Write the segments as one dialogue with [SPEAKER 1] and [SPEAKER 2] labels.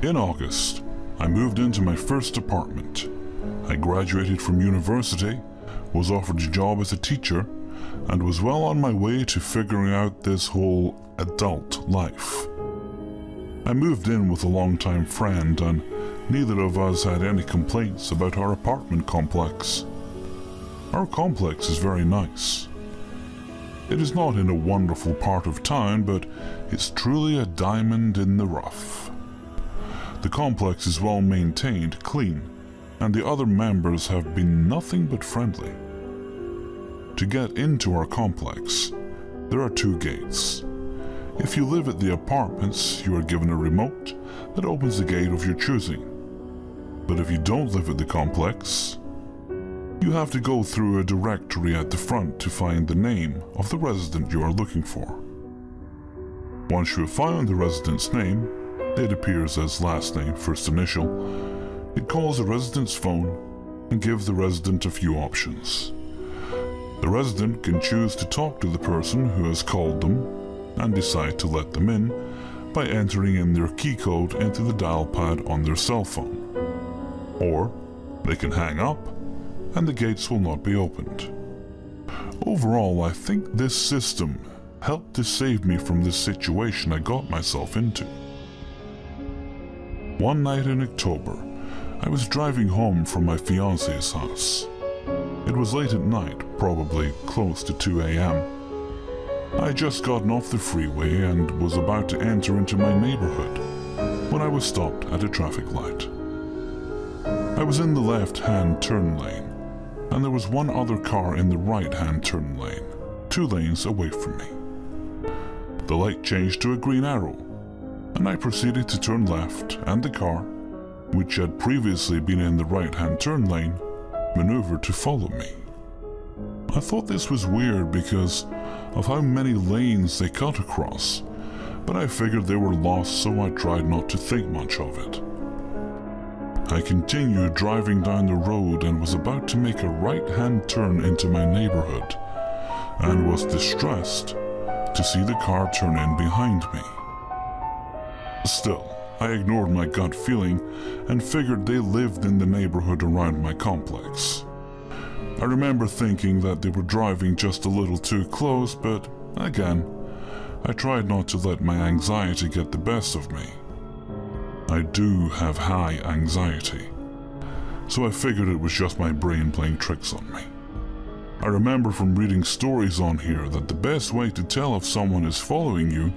[SPEAKER 1] In August, I moved into my first apartment. I graduated from university, was offered a job as a teacher, and was well on my way to figuring out this whole adult life. I moved in with a longtime friend, and neither of us had any complaints about our apartment complex. Our complex is very nice. It is not in a wonderful part of town, but it's truly a diamond in the rough. The complex is well maintained, clean, and the other members have been nothing but friendly. To get into our complex, there are 2 gates. If you live at the apartments, you are given a remote that opens the gate of your choosing. But if you don't live at the complex, you have to go through a directory at the front to find the name of the resident you are looking for. Once you have found the resident's name, it appears as last name, first initial. It calls the resident's phone and gives the resident a few options. The resident can choose to talk to the person who has called them and decide to let them in by entering in their key code into the dial pad on their cell phone. Or they can hang up and the gates will not be opened. Overall, I think this system helped to save me from this situation I got myself into. One night in October, I was driving home from my fiance's house. It was late at night, probably close to 2 a.m. I had just gotten off the freeway and was about to enter into my neighborhood when I was stopped at a traffic light. I was in the left-hand turn lane, and there was one other car in the right-hand turn lane, 2 lanes away from me. The light changed to a green arrow, and I proceeded to turn left, and the car, which had previously been in the right-hand turn lane, maneuvered to follow me. I thought this was weird because of how many lanes they cut across, but I figured they were lost, so I tried not to think much of it. I continued driving down the road and was about to make a right-hand turn into my neighborhood, and was distressed to see the car turn in behind me. Still, I ignored my gut feeling and figured they lived in the neighborhood around my complex. I remember thinking that they were driving just a little too close, but again, I tried not to let my anxiety get the best of me. I do have high anxiety, so I figured it was just my brain playing tricks on me. I remember from reading stories on here that the best way to tell if someone is following you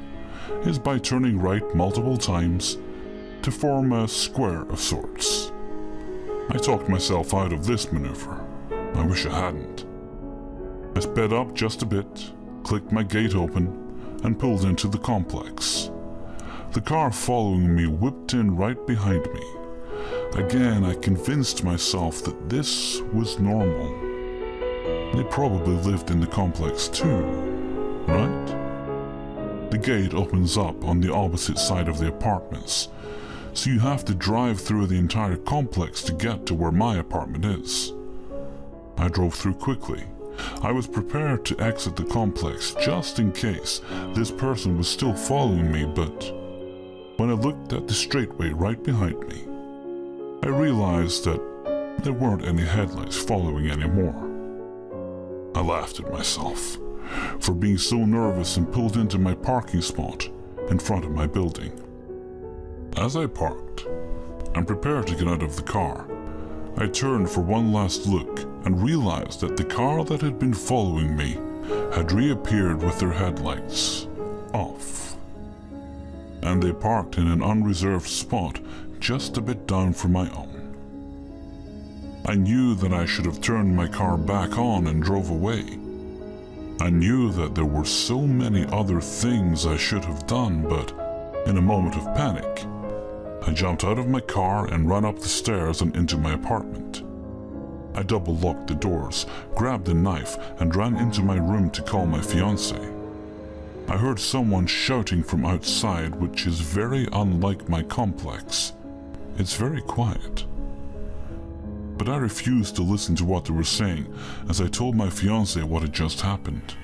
[SPEAKER 1] is by turning right multiple times to form a square of sorts. I talked myself out of this maneuver. I wish I hadn't. I sped up just a bit, clicked my gate open, and pulled into the complex. The car following me whipped in right behind me. Again, I convinced myself that this was normal. They probably lived in the complex too, right? The gate opens up on the opposite side of the apartments, so you have to drive through the entire complex to get to where my apartment is. I drove through quickly. I was prepared to exit the complex just in case this person was still following me, but when I looked at the straightway right behind me, I realized that there weren't any headlights following anymore. I laughed at myself for being so nervous and pulled into my parking spot in front of my building. As I parked and prepared to get out of the car, I turned for one last look and realized that the car that had been following me had reappeared with their headlights off. And they parked in an unreserved spot just a bit down from my own. I knew that I should have turned my car back on and drove away. I knew that there were so many other things I should have done, but in a moment of panic, I jumped out of my car and ran up the stairs and into my apartment. I double-locked the doors, grabbed a knife, and ran into my room to call my fiancée. I heard someone shouting from outside, which is very unlike my complex. It's very quiet. But I refused to listen to what they were saying as I told my fiancée what had just happened.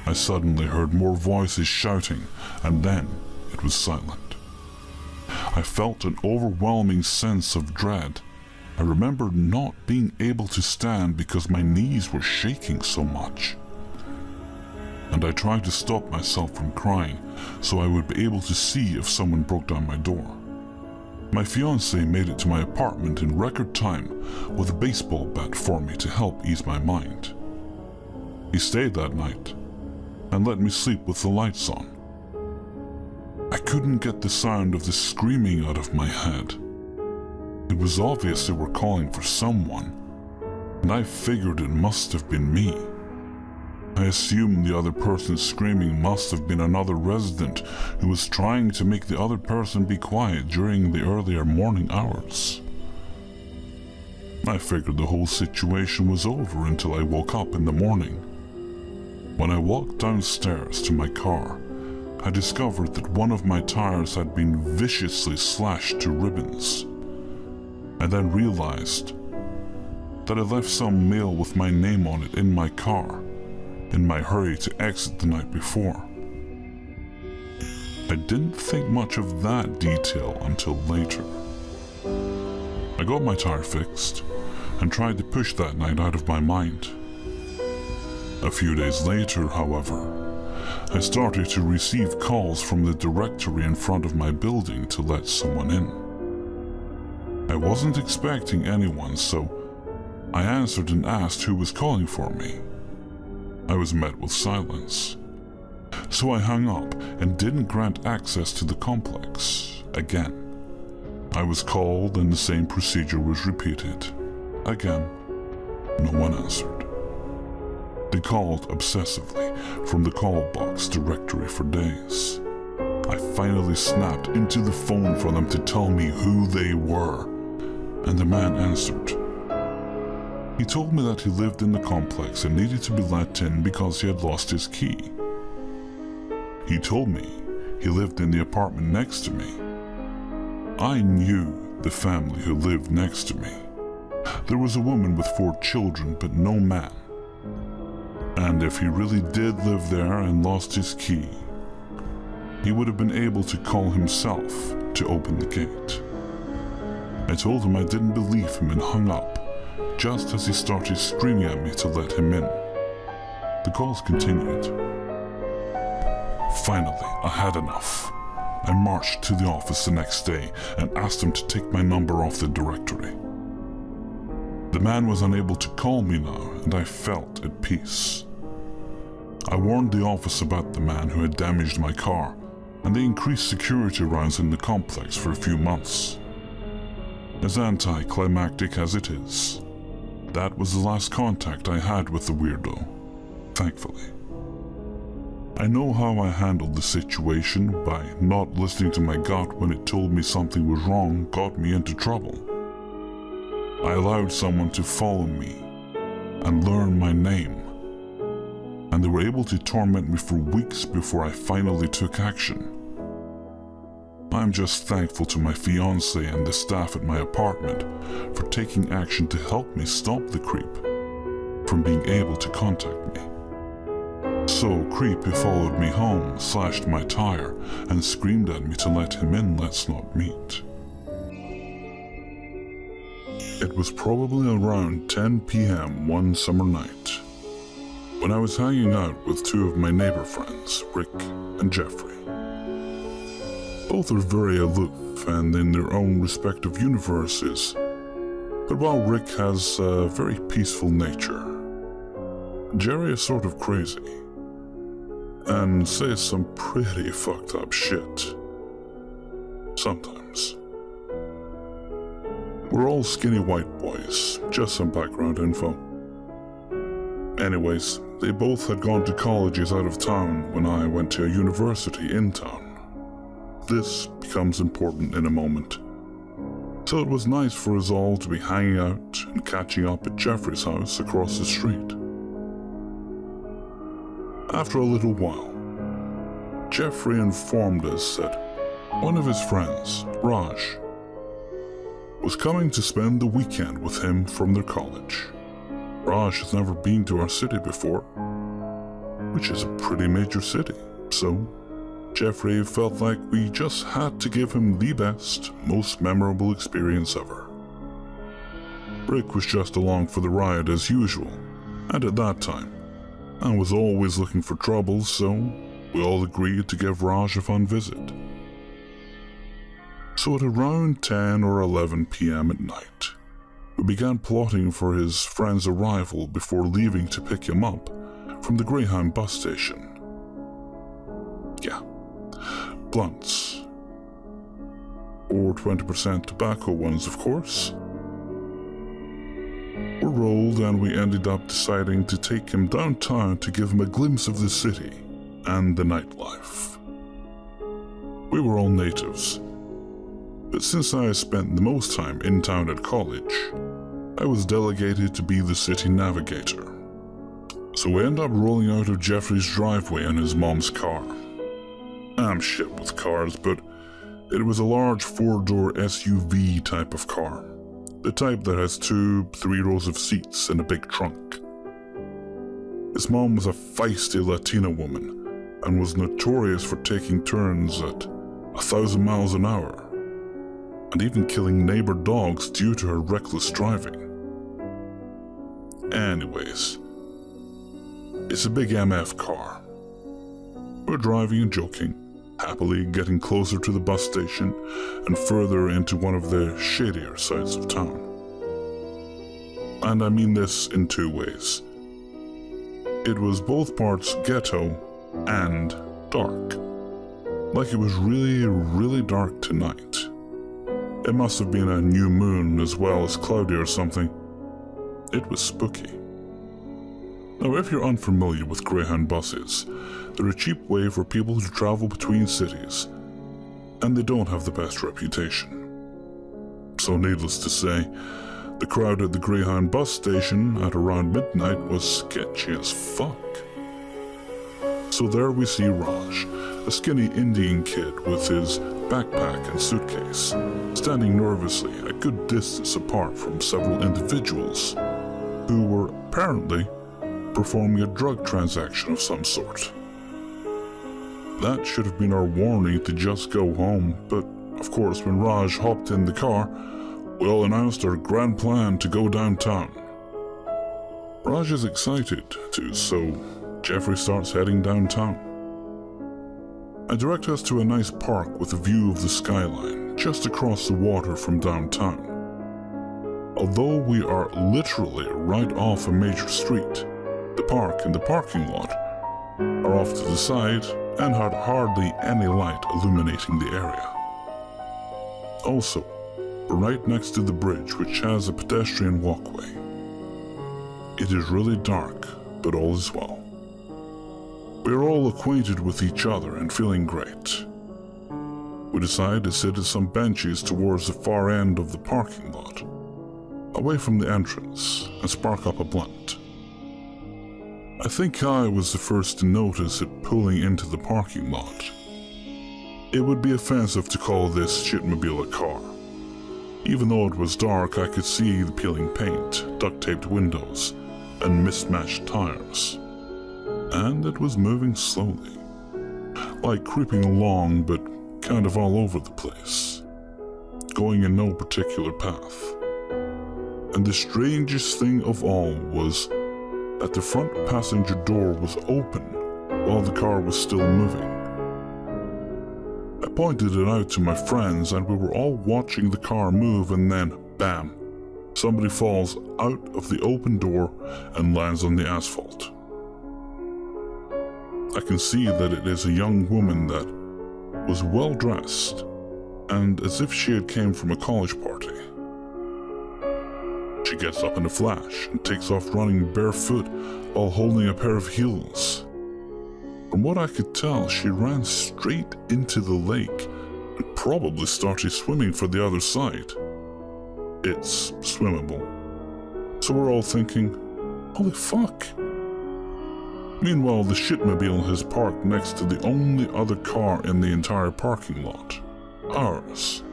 [SPEAKER 1] I suddenly heard more voices shouting, and then it was silent. I felt an overwhelming sense of dread. I remembered not being able to stand because my knees were shaking so much. And I tried to stop myself from crying so I would be able to see if someone broke down my door. My fiancé made it to my apartment in record time with a baseball bat for me to help ease my mind. He stayed that night and let me sleep with the lights on. I couldn't get the sound of the screaming out of my head. It was obvious they were calling for someone, and I figured it must have been me. I assumed the other person screaming must have been another resident who was trying to make the other person be quiet during the earlier morning hours. I figured the whole situation was over until I woke up in the morning. When I walked downstairs to my car, I discovered that one of my tires had been viciously slashed to ribbons. I then realized that I left some mail with my name on it in my car, in my hurry to exit the night before. I didn't think much of that detail until later. I got my tire fixed and tried to push that night out of my mind. A few days later, however, I started to receive calls from the directory in front of my building to let someone in. I wasn't expecting anyone, so I answered and asked who was calling for me. I was met with silence, so I hung up and didn't grant access to the complex again. I was called and the same procedure was repeated. Again, no one answered. They called obsessively from the call box directory for days. I finally snapped into the phone for them to tell me who they were, and the man answered. He told me that he lived in the complex and needed to be let in because he had lost his key. He told me he lived in the apartment next to me. I knew the family who lived next to me. There was a woman with 4 children, but no man. And if he really did live there and lost his key, he would have been able to call himself to open the gate. I told him I didn't believe him and hung up, just as he started screaming at me to let him in. The calls continued. Finally, I had enough. I marched to the office the next day and asked him to take my number off the directory. The man was unable to call me now, and I felt at peace. I warned the office about the man who had damaged my car, and they increased security rounds in the complex for a few months. As anticlimactic as it is, that was the last contact I had with the weirdo, thankfully. I know how I handled the situation by not listening to my gut when it told me something was wrong got me into trouble. I allowed someone to follow me and learn my name, and they were able to torment me for weeks before I finally took action. I'm just thankful to my fiancé and the staff at my apartment for taking action to help me stop the creep from being able to contact me. So creep who followed me home slashed my tire and screamed at me to let him in. Let's not meet. It was probably around 10 p.m. one summer night when I was hanging out with 2 of my neighbor friends, Rick and Jeffrey. Both are very aloof and in their own respective universes, but while Rick has a very peaceful nature, Jerry is sort of crazy and says some pretty fucked up shit. Sometimes. We're all skinny white boys, just some background info. Anyways, they both had gone to colleges out of town when I went to a university in town. This becomes important in a moment. So it was nice for us all to be hanging out and catching up at Jeffrey's house across the street. After a little while, Jeffrey informed us that one of his friends, Raj, was coming to spend the weekend with him from their college. Raj has never been to our city before, which is a pretty major city, so Jeffrey felt like we just had to give him the best, most memorable experience ever. Rick was just along for the ride as usual, and at that time, I was always looking for trouble, so we all agreed to give Raj a fun visit. So at around 10 or 11 p.m. at night, we began plotting for his friend's arrival before leaving to pick him up from the Greyhound bus station. Yeah, blunts. Or 20% tobacco ones, of course. We rolled and we ended up deciding to take him downtown to give him a glimpse of the city and the nightlife. We were all natives, but since I spent the most time in town at college, I was delegated to be the city navigator. So we ended up rolling out of Jeffrey's driveway in his mom's car. I'm shit with cars, but it was a large 4-door SUV type of car. The type that has 2-3 rows of seats and a big trunk. His mom was a feisty Latina woman and was notorious for taking turns at 1,000 miles an hour and even killing neighbor dogs due to her reckless driving. Anyways, it's a big MF car. We're driving and joking, happily getting closer to the bus station and further into one of the shadier sides of town. And I mean this in 2 ways. It was both parts ghetto and dark. Like it was really, really dark tonight. It must have been a new moon as well as cloudy or something. It was spooky. Now, if you're unfamiliar with Greyhound buses, they're a cheap way for people to travel between cities, and they don't have the best reputation. So needless to say, the crowd at the Greyhound bus station at around midnight was sketchy as fuck. So there we see Raj, a skinny Indian kid with his backpack and suitcase, standing nervously a good distance apart from several individuals who were apparently performing a drug transaction of some sort. That should have been our warning to just go home, but of course when Raj hopped in the car, we all announced our grand plan to go downtown. Raj is excited too, so Jeffrey starts heading downtown. I direct us to a nice park with a view of the skyline, just across the water from downtown. Although we are literally right off a major street, the park and the parking lot are off to the side and had hardly any light illuminating the area. Also, we're right next to the bridge, which has a pedestrian walkway. It is really dark, but all is well. We are all acquainted with each other and feeling great. We decide to sit at some benches towards the far end of the parking lot, away from the entrance, and spark up a blunt. I think I was the first to notice it pulling into the parking lot. It would be offensive to call this shitmobile a car. Even though it was dark, I could see the peeling paint, duct-taped windows, and mismatched tires. And it was moving slowly, like creeping along but kind of all over the place, going in no particular path. And the strangest thing of all was that the front passenger door was open while the car was still moving. I pointed it out to my friends and we were all watching the car move, and then, bam, somebody falls out of the open door and lands on the asphalt. I can see that it is a young woman that was well dressed and as if she had came from a college party. She gets up in a flash and takes off running barefoot while holding a pair of heels. From what I could tell, she ran straight into the lake and probably started swimming for the other side. It's swimmable. So we're all thinking, holy fuck. Meanwhile, the shitmobile has parked next to the only other car in the entire parking lot. Ours.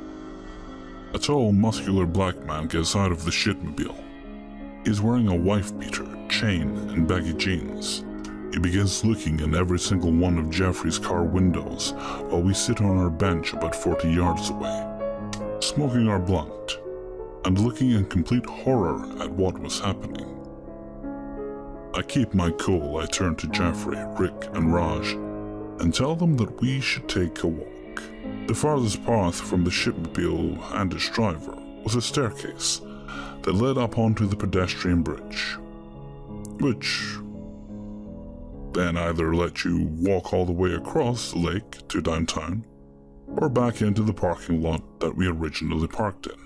[SPEAKER 1] A tall, muscular black man gets out of the shitmobile. He's wearing a wife-beater, chain, and baggy jeans, He begins looking in every single one of Jeffrey's car windows while we sit on our bench about 40 yards away, smoking our blunt and looking in complete horror at what was happening. I keep my cool. I turn to Jeffrey, Rick, and Raj and tell them that we should take a walk. The farthest path from the shipmobile and its driver was a staircase that led up onto the pedestrian bridge, which then either let you walk all the way across the lake to downtown or back into the parking lot that we originally parked in.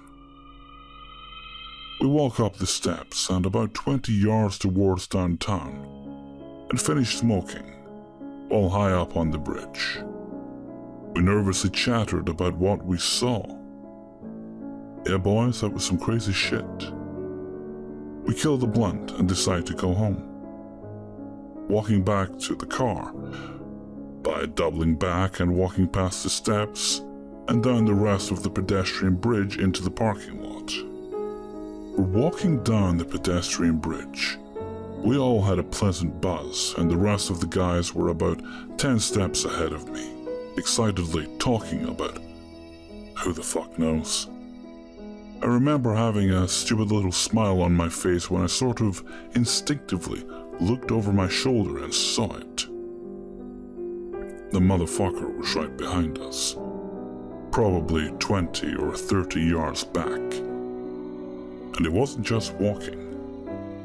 [SPEAKER 1] We walk up the steps and about 20 yards towards downtown and finish smoking while high up on the bridge. We nervously chattered about what we saw. Yeah, boys, that was some crazy shit. We kill the blunt and decide to go home, walking back to the car by doubling back and walking past the steps and down the rest of the pedestrian bridge into the parking lot. We're walking down the pedestrian bridge. We all had a pleasant buzz, and the rest of the guys were about 10 steps ahead of me, excitedly talking about who the fuck knows. I remember having a stupid little smile on my face when I sort of instinctively looked over my shoulder and saw it. The motherfucker was right behind us, probably 20 or 30 yards back. And he wasn't just walking,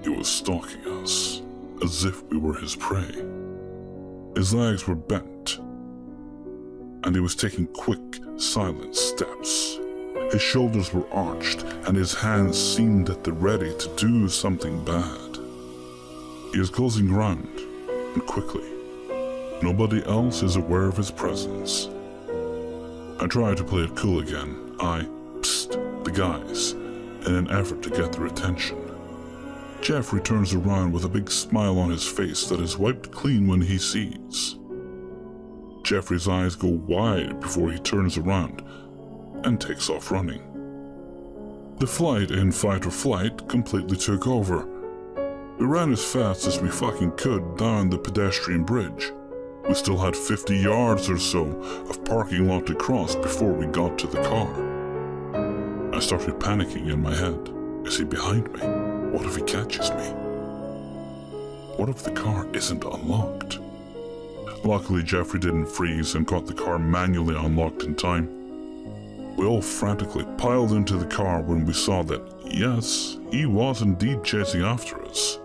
[SPEAKER 1] he was stalking us, as if we were his prey. His legs were bent, and he was taking quick, silent steps. His shoulders were arched, and his hands seemed at the ready to do something bad. He is closing ground, and quickly. Nobody else is aware of his presence. I try to play it cool again. The guys, in an effort to get their attention. Jeffrey turns around with a big smile on his face that is wiped clean when he sees. Jeffrey's eyes go wide before he turns around and takes off running. The flight in fight or flight completely took over. We ran as fast as we fucking could down the pedestrian bridge. We still had 50 yards or so of parking lot to cross before we got to the car. I started panicking in my head. Is he behind me? What if he catches me? What if the car isn't unlocked? Luckily, Jeffrey didn't freeze and got the car manually unlocked in time. We all frantically piled into the car when we saw that, yes, he was indeed chasing after us.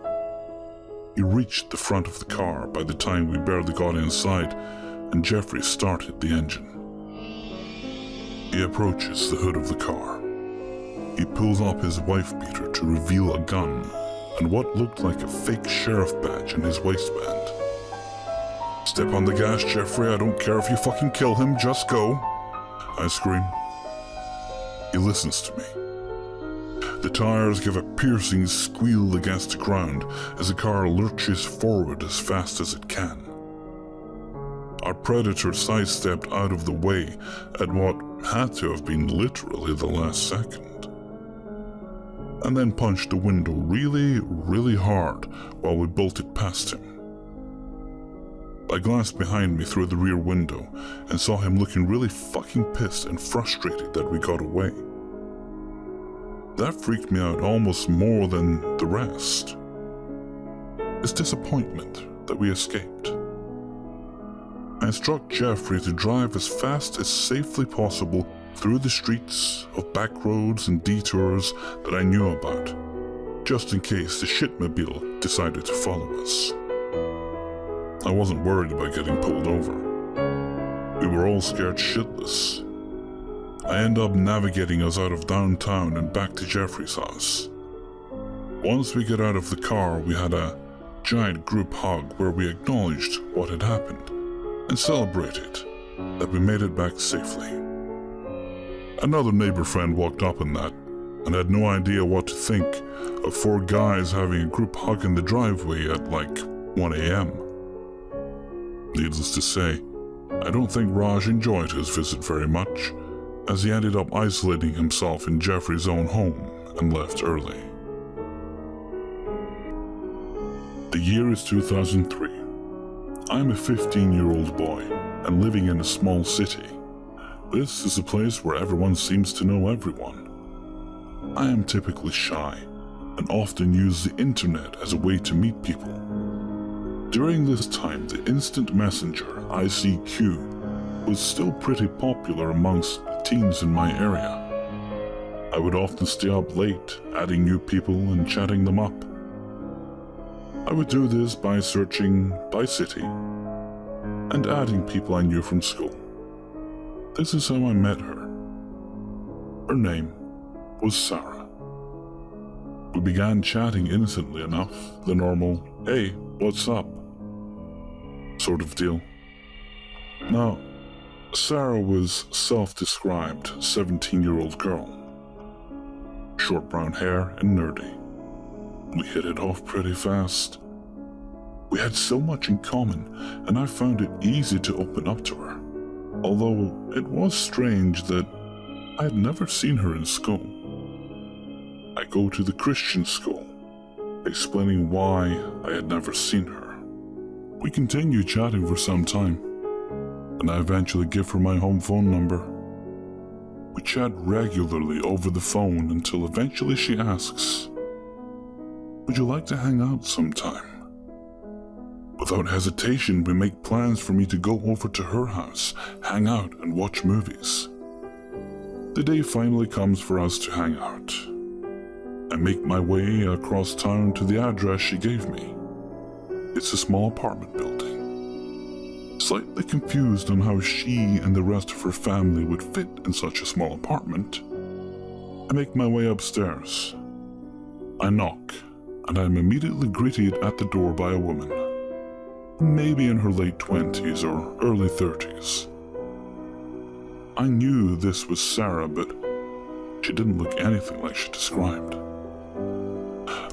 [SPEAKER 1] He reached the front of the car by the time we barely got inside, and Jeffrey started the engine. He approaches the hood of the car. He pulls up his wife beater to reveal a gun and what looked like a fake sheriff badge in his waistband. "Step on the gas, Jeffrey. I don't care if you fucking kill him. Just go," I scream. He listens to me. The tires give a piercing squeal against the ground as the car lurches forward as fast as it can. Our predator sidestepped out of the way at what had to have been literally the last second, and then punched the window really, really hard while we bolted past him. I glanced behind me through the rear window and saw him looking really fucking pissed and frustrated that we got away. That freaked me out almost more than the rest. His disappointment that we escaped. I instruct Jeffrey to drive as fast as safely possible through the streets of back roads and detours that I knew about, just in case the shitmobile decided to follow us. I wasn't worried about getting pulled over. We were all scared shitless. I end up navigating us out of downtown and back to Jeffrey's house. Once we get out of the car, we had a giant group hug where we acknowledged what had happened and celebrated that we made it back safely. Another neighbor friend walked up on that and had no idea what to think of 4 guys having a group hug in the driveway at like 1 a.m. Needless to say, I don't think Raj enjoyed his visit very much, as he ended up isolating himself in Jeffrey's own home and left early. The year is 2003, I'm a 15-year-old boy and living in a small city. This is a place where everyone seems to know everyone. I am typically shy and often use the internet as a way to meet people. During this time, the instant messenger, ICQ, was still pretty popular amongst the teens in my area. I would often stay up late, adding new people and chatting them up. I would do this by searching by city and adding people I knew from school. This is how I met her. Her name was Sarah. We began chatting innocently enough, the normal, "Hey, what's up?" sort of deal. Now, Sarah was self-described 17-year-old girl. Short brown hair and nerdy. We hit it off pretty fast. We had so much in common, and I found it easy to open up to her. Although it was strange that I had never seen her in school. I go to the Christian school, explaining why I had never seen her. We continued chatting for some time, and I eventually give her my home phone number. We chat regularly over the phone until eventually she asks, "Would you like to hang out sometime?" Without hesitation, we make plans for me to go over to her house, hang out and watch movies. The day finally comes for us to hang out. I make my way across town to the address she gave me. It's a small apartment building. Slightly confused on how she and the rest of her family would fit in such a small apartment, I make my way upstairs. I knock, and I am immediately greeted at the door by a woman, maybe in her late 20s or early 30s. I knew this was Sarah, but she didn't look anything like she described.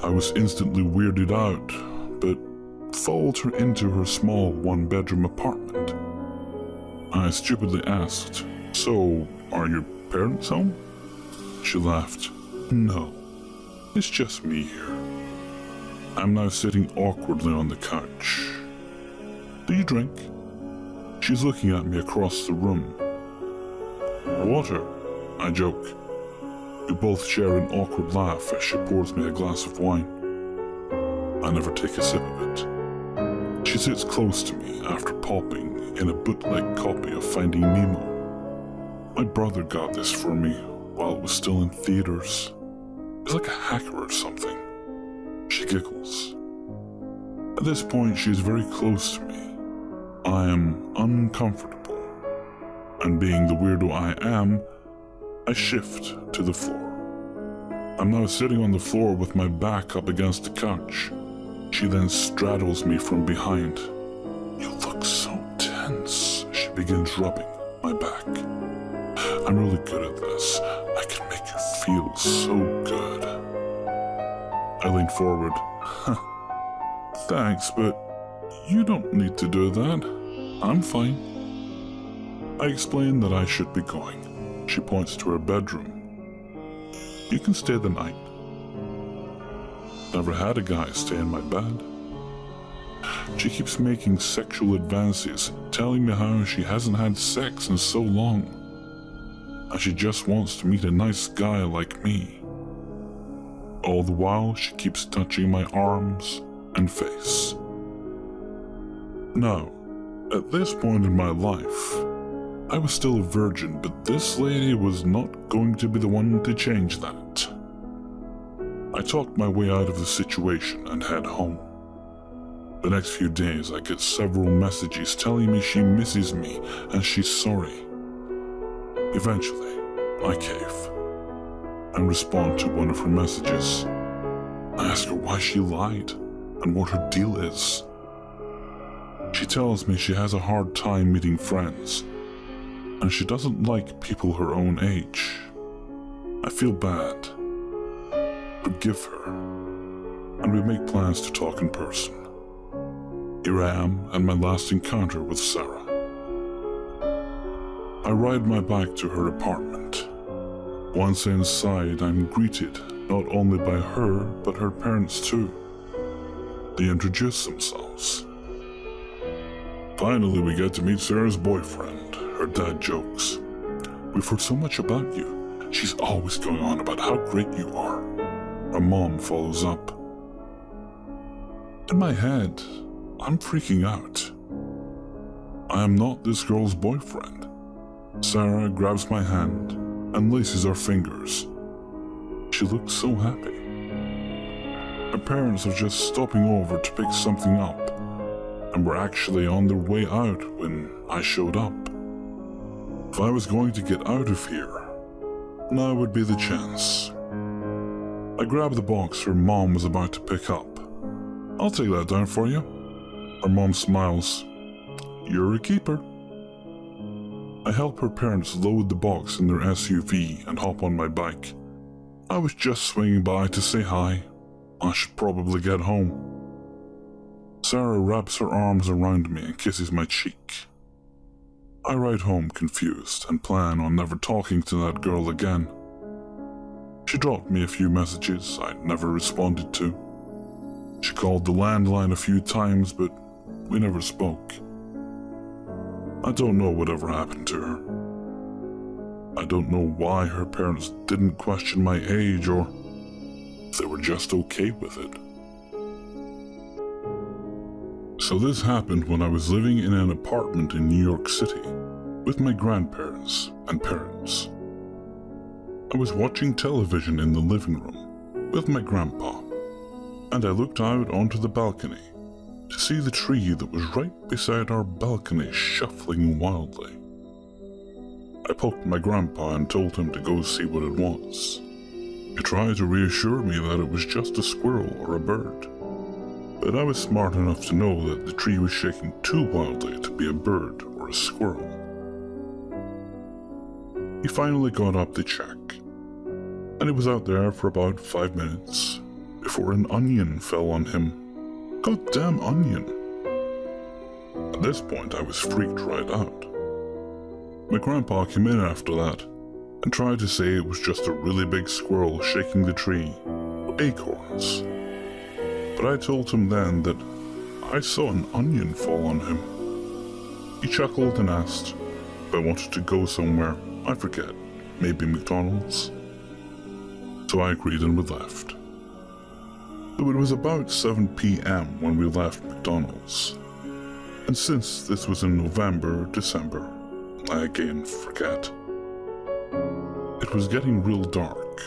[SPEAKER 1] I was instantly weirded out, but followed her into her small one-bedroom apartment. I stupidly asked, "So, are your parents home?" She laughed. "No, it's just me here." I'm now sitting awkwardly on the couch. "Do you drink?" She's looking at me across the room. "Water," I joke. We both share an awkward laugh as she pours me a glass of wine. I never take a sip of it. She sits close to me after popping in a bootleg copy of Finding Nemo. My brother got this for me while it was still in theaters. He's like a hacker or something. She giggles. At this point, she is very close to me. I am uncomfortable, and being the weirdo I am, I shift to the floor. I'm now sitting on the floor with my back up against the couch. She then straddles me from behind. "You look so tense," she begins rubbing my back. "I'm really good at this. I can make you feel so good." I lean forward. "Thanks, but you don't need to do that. I'm fine." I explain that I should be going. She points to her bedroom. "You can stay the night." Never had a guy stay in my bed. She keeps making sexual advances, telling me how she hasn't had sex in so long, and she just wants to meet a nice guy like me. All the while, she keeps touching my arms and face. Now, at this point in my life, I was still a virgin, but this lady was not going to be the one to change that. I talked my way out of the situation and head home. The next few days, I get several messages telling me she misses me and she's sorry. Eventually, I cave and respond to one of her messages. I ask her why she lied and what her deal is. She tells me she has a hard time meeting friends, and she doesn't like people her own age. I feel bad, forgive her, and we make plans to talk in person. Here I am at my last encounter with Sarah. I ride my bike to her apartment. Once inside, I'm greeted not only by her, but her parents too. They introduce themselves. Finally, we get to meet Sarah's boyfriend, her dad jokes. We've heard so much about you. She's always going on about how great you are. Her mom follows up. In my head, I'm freaking out. I am not this girl's boyfriend. Sarah grabs my hand and laces her fingers. She looks so happy. Her parents are just stopping over to pick something up, and were actually on their way out when I showed up. If I was going to get out of here, now would be the chance. I grabbed the box her mom was about to pick up. I'll take that down for you. Her mom smiles. You're a keeper. I help her parents load the box in their SUV and hop on my bike. I was just swinging by to say hi. I should probably get home. Sarah wraps her arms around me and kisses my cheek. I ride home confused and plan on never talking to that girl again. She dropped me a few messages I never responded to. She called the landline a few times, but we never spoke. I don't know whatever happened to her. I don't know why her parents didn't question my age or if they were just okay with it. So this happened when I was living in an apartment in New York City with my grandparents and parents. I was watching television in the living room with my grandpa, and I looked out onto the balcony to see the tree that was right beside our balcony shuffling wildly. I poked my grandpa and told him to go see what it was. He tried to reassure me that it was just a squirrel or a bird, but I was smart enough to know that the tree was shaking too wildly to be a bird or a squirrel. He finally got up to check, and he was out there for about 5 minutes before an onion fell on him. Goddamn onion! At this point I was freaked right out. My grandpa came in after that and tried to say it was just a really big squirrel shaking the tree, or acorns. But I told him then that I saw an onion fall on him. He chuckled and asked if I wanted to go somewhere, I forget, maybe McDonald's. So I agreed and we left. So it was about 7 p.m. when we left McDonald's. And since this was in November, December, I again forget. It was getting real dark.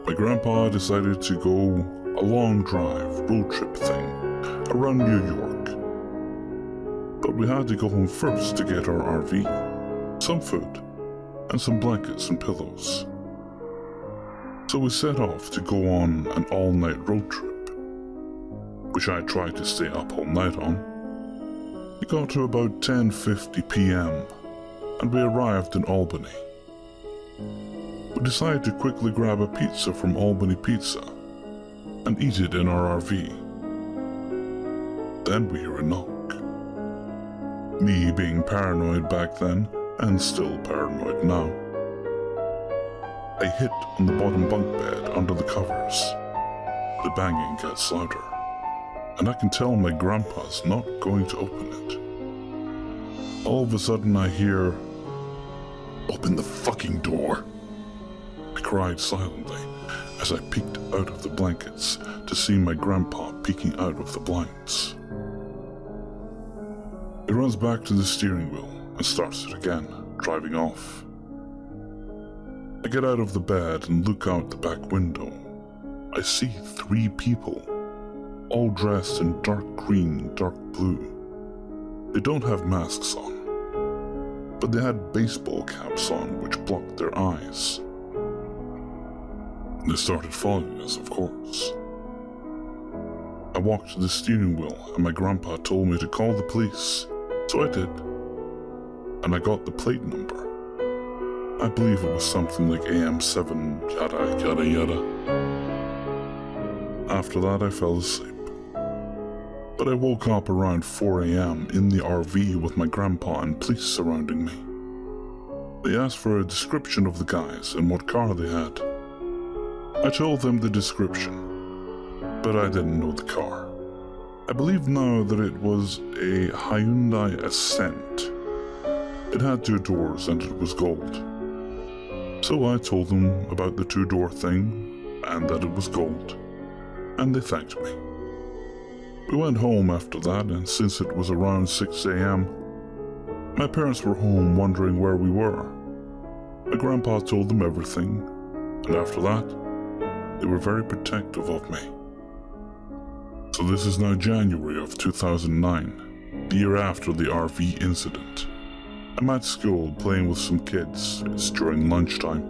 [SPEAKER 1] My grandpa decided to go a long drive, road trip thing, around New York. But we had to go home first to get our RV, some food, and some blankets and pillows. So we set off to go on an all-night road trip, which I tried to stay up all night on. We got to about 10:50 p.m. and we arrived in Albany. We decided to quickly grab a pizza from Albany Pizza and eat it in our RV. Then we hear a knock. Me being paranoid back then, and still paranoid now. I hit on the bottom bunk bed under the covers. The banging gets louder, and I can tell my grandpa's not going to open it. All of a sudden I hear, "Open the fucking door!" I cried silently as I peeked out of the blankets to see my grandpa peeking out of the blinds. He runs back to the steering wheel and starts it again, driving off. I get out of the bed and look out the back window. I see 3 people, all dressed in dark green, dark blue. They don't have masks on, but they had baseball caps on which blocked their eyes. They started following us, of course. I walked to the steering wheel and my grandpa told me to call the police, so I did. And I got the plate number. I believe it was something like AM7 yada yada yada. After that I fell asleep. But I woke up around 4 a.m. in the RV with my grandpa and police surrounding me. They asked for a description of the guys and what car they had. I told them the description, but I didn't know the car. I believe now that it was a Hyundai Ascent. It had 2 doors and it was gold. So I told them about the 2-door thing and that it was gold, and they thanked me. We went home after that, and since it was around 6 a.m., my parents were home wondering where we were. My grandpa told them everything, and after that, they were very protective of me. So this is now January of 2009, the year after the RV incident. I'm at school playing with some kids. It's during lunchtime,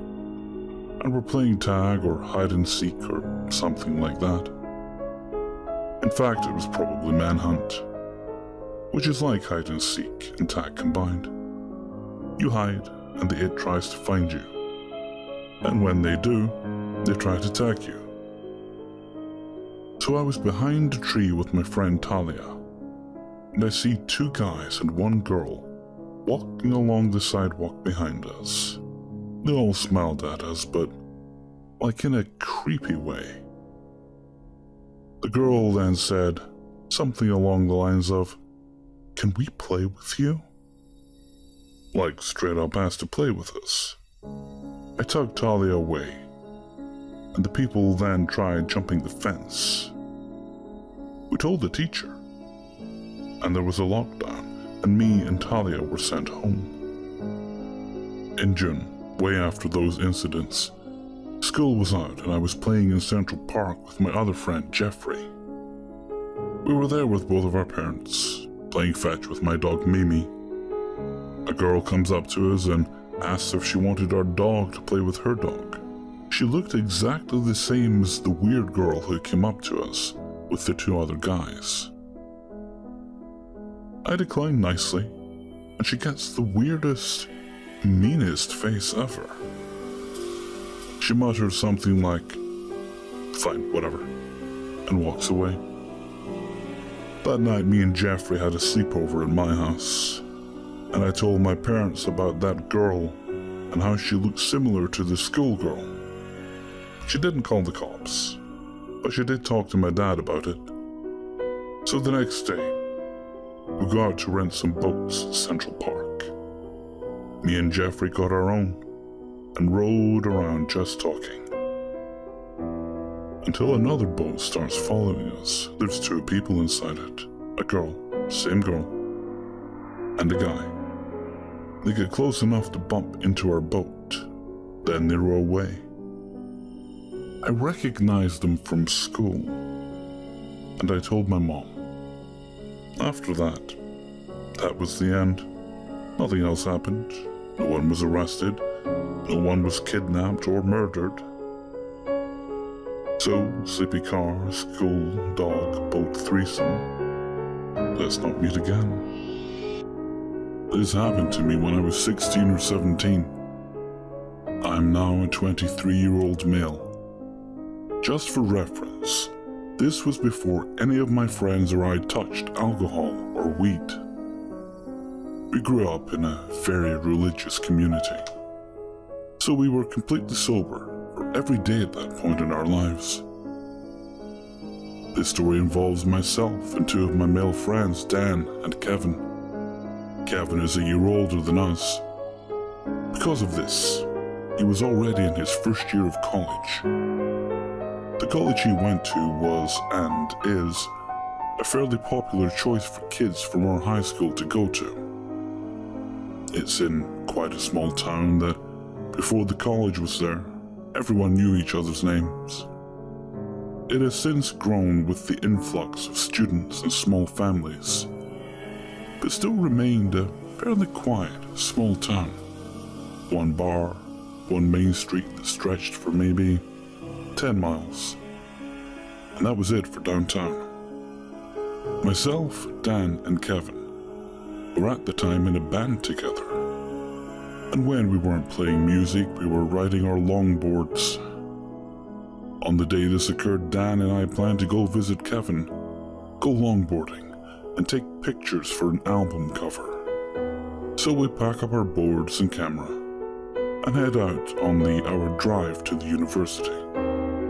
[SPEAKER 1] and we're playing tag or hide and seek or something like that. In fact, it was probably manhunt, which is like hide and seek and tag combined. You hide, and the it tries to find you. And when they do, they try to tag you. So I was behind a tree with my friend Talia, and I see 2 guys and 1 girl walking along the sidewalk behind us. They all smiled at us, but like in a creepy way. The girl then said something along the lines of, "Can we play with you?" Like straight up asked to play with us. I tugged Talia away, and the people then tried jumping the fence. We told the teacher, and there was a lockdown, and me and Talia were sent home. In June, way after those incidents, school was out and I was playing in Central Park with my other friend Jeffrey. We were there with both of our parents, playing fetch with my dog Mimi. A girl comes up to us and asks if she wanted our dog to play with her dog. She looked exactly the same as the weird girl who came up to us with the 2 other guys. I declined nicely, and she gets the weirdest, meanest face ever. She mutters something like, "Fine, whatever," and walks away. That night, me and Jeffrey had a sleepover in my house, and I told my parents about that girl and how she looked similar to the schoolgirl. She didn't call the cops, but she did talk to my dad about it. So the next day, we go out to rent some boats at Central Park. Me and Jeffrey got our own and rode around just talking. Until another boat starts following us. There's 2 people inside it. A girl, same girl, and a guy. They get close enough to bump into our boat. Then they row away. I recognized them from school, and I told my mom. After that, that was the end. Nothing else happened. No one was arrested. No one was kidnapped or murdered. So, sleepy car, school, dog, boat threesome. Let's not meet again. This happened to me when I was 16 or 17. I'm now a 23-year-old male. Just for reference, this was before any of my friends or I touched alcohol or weed. We grew up in a very religious community, so we were completely sober for every day at that point in our lives. This story involves myself and 2 of my male friends, Dan and Kevin. Kevin is a year older than us. Because of this, he was already in his 1st year of college. The college he went to was, and is, a fairly popular choice for kids from our high school to go to. It's in quite a small town that, before the college was there, everyone knew each other's names. It has since grown with the influx of students and small families, but still remained a fairly quiet, small town. 1 bar, 1 main street that stretched for maybe 10 miles. And that was it for downtown. Myself, Dan, and Kevin were at the time in a band together. And when we weren't playing music, we were riding our longboards. On the day this occurred, Dan and I planned to go visit Kevin, go longboarding, and take pictures for an album cover. So we pack up our boards and camera and head out on the hour drive to the university.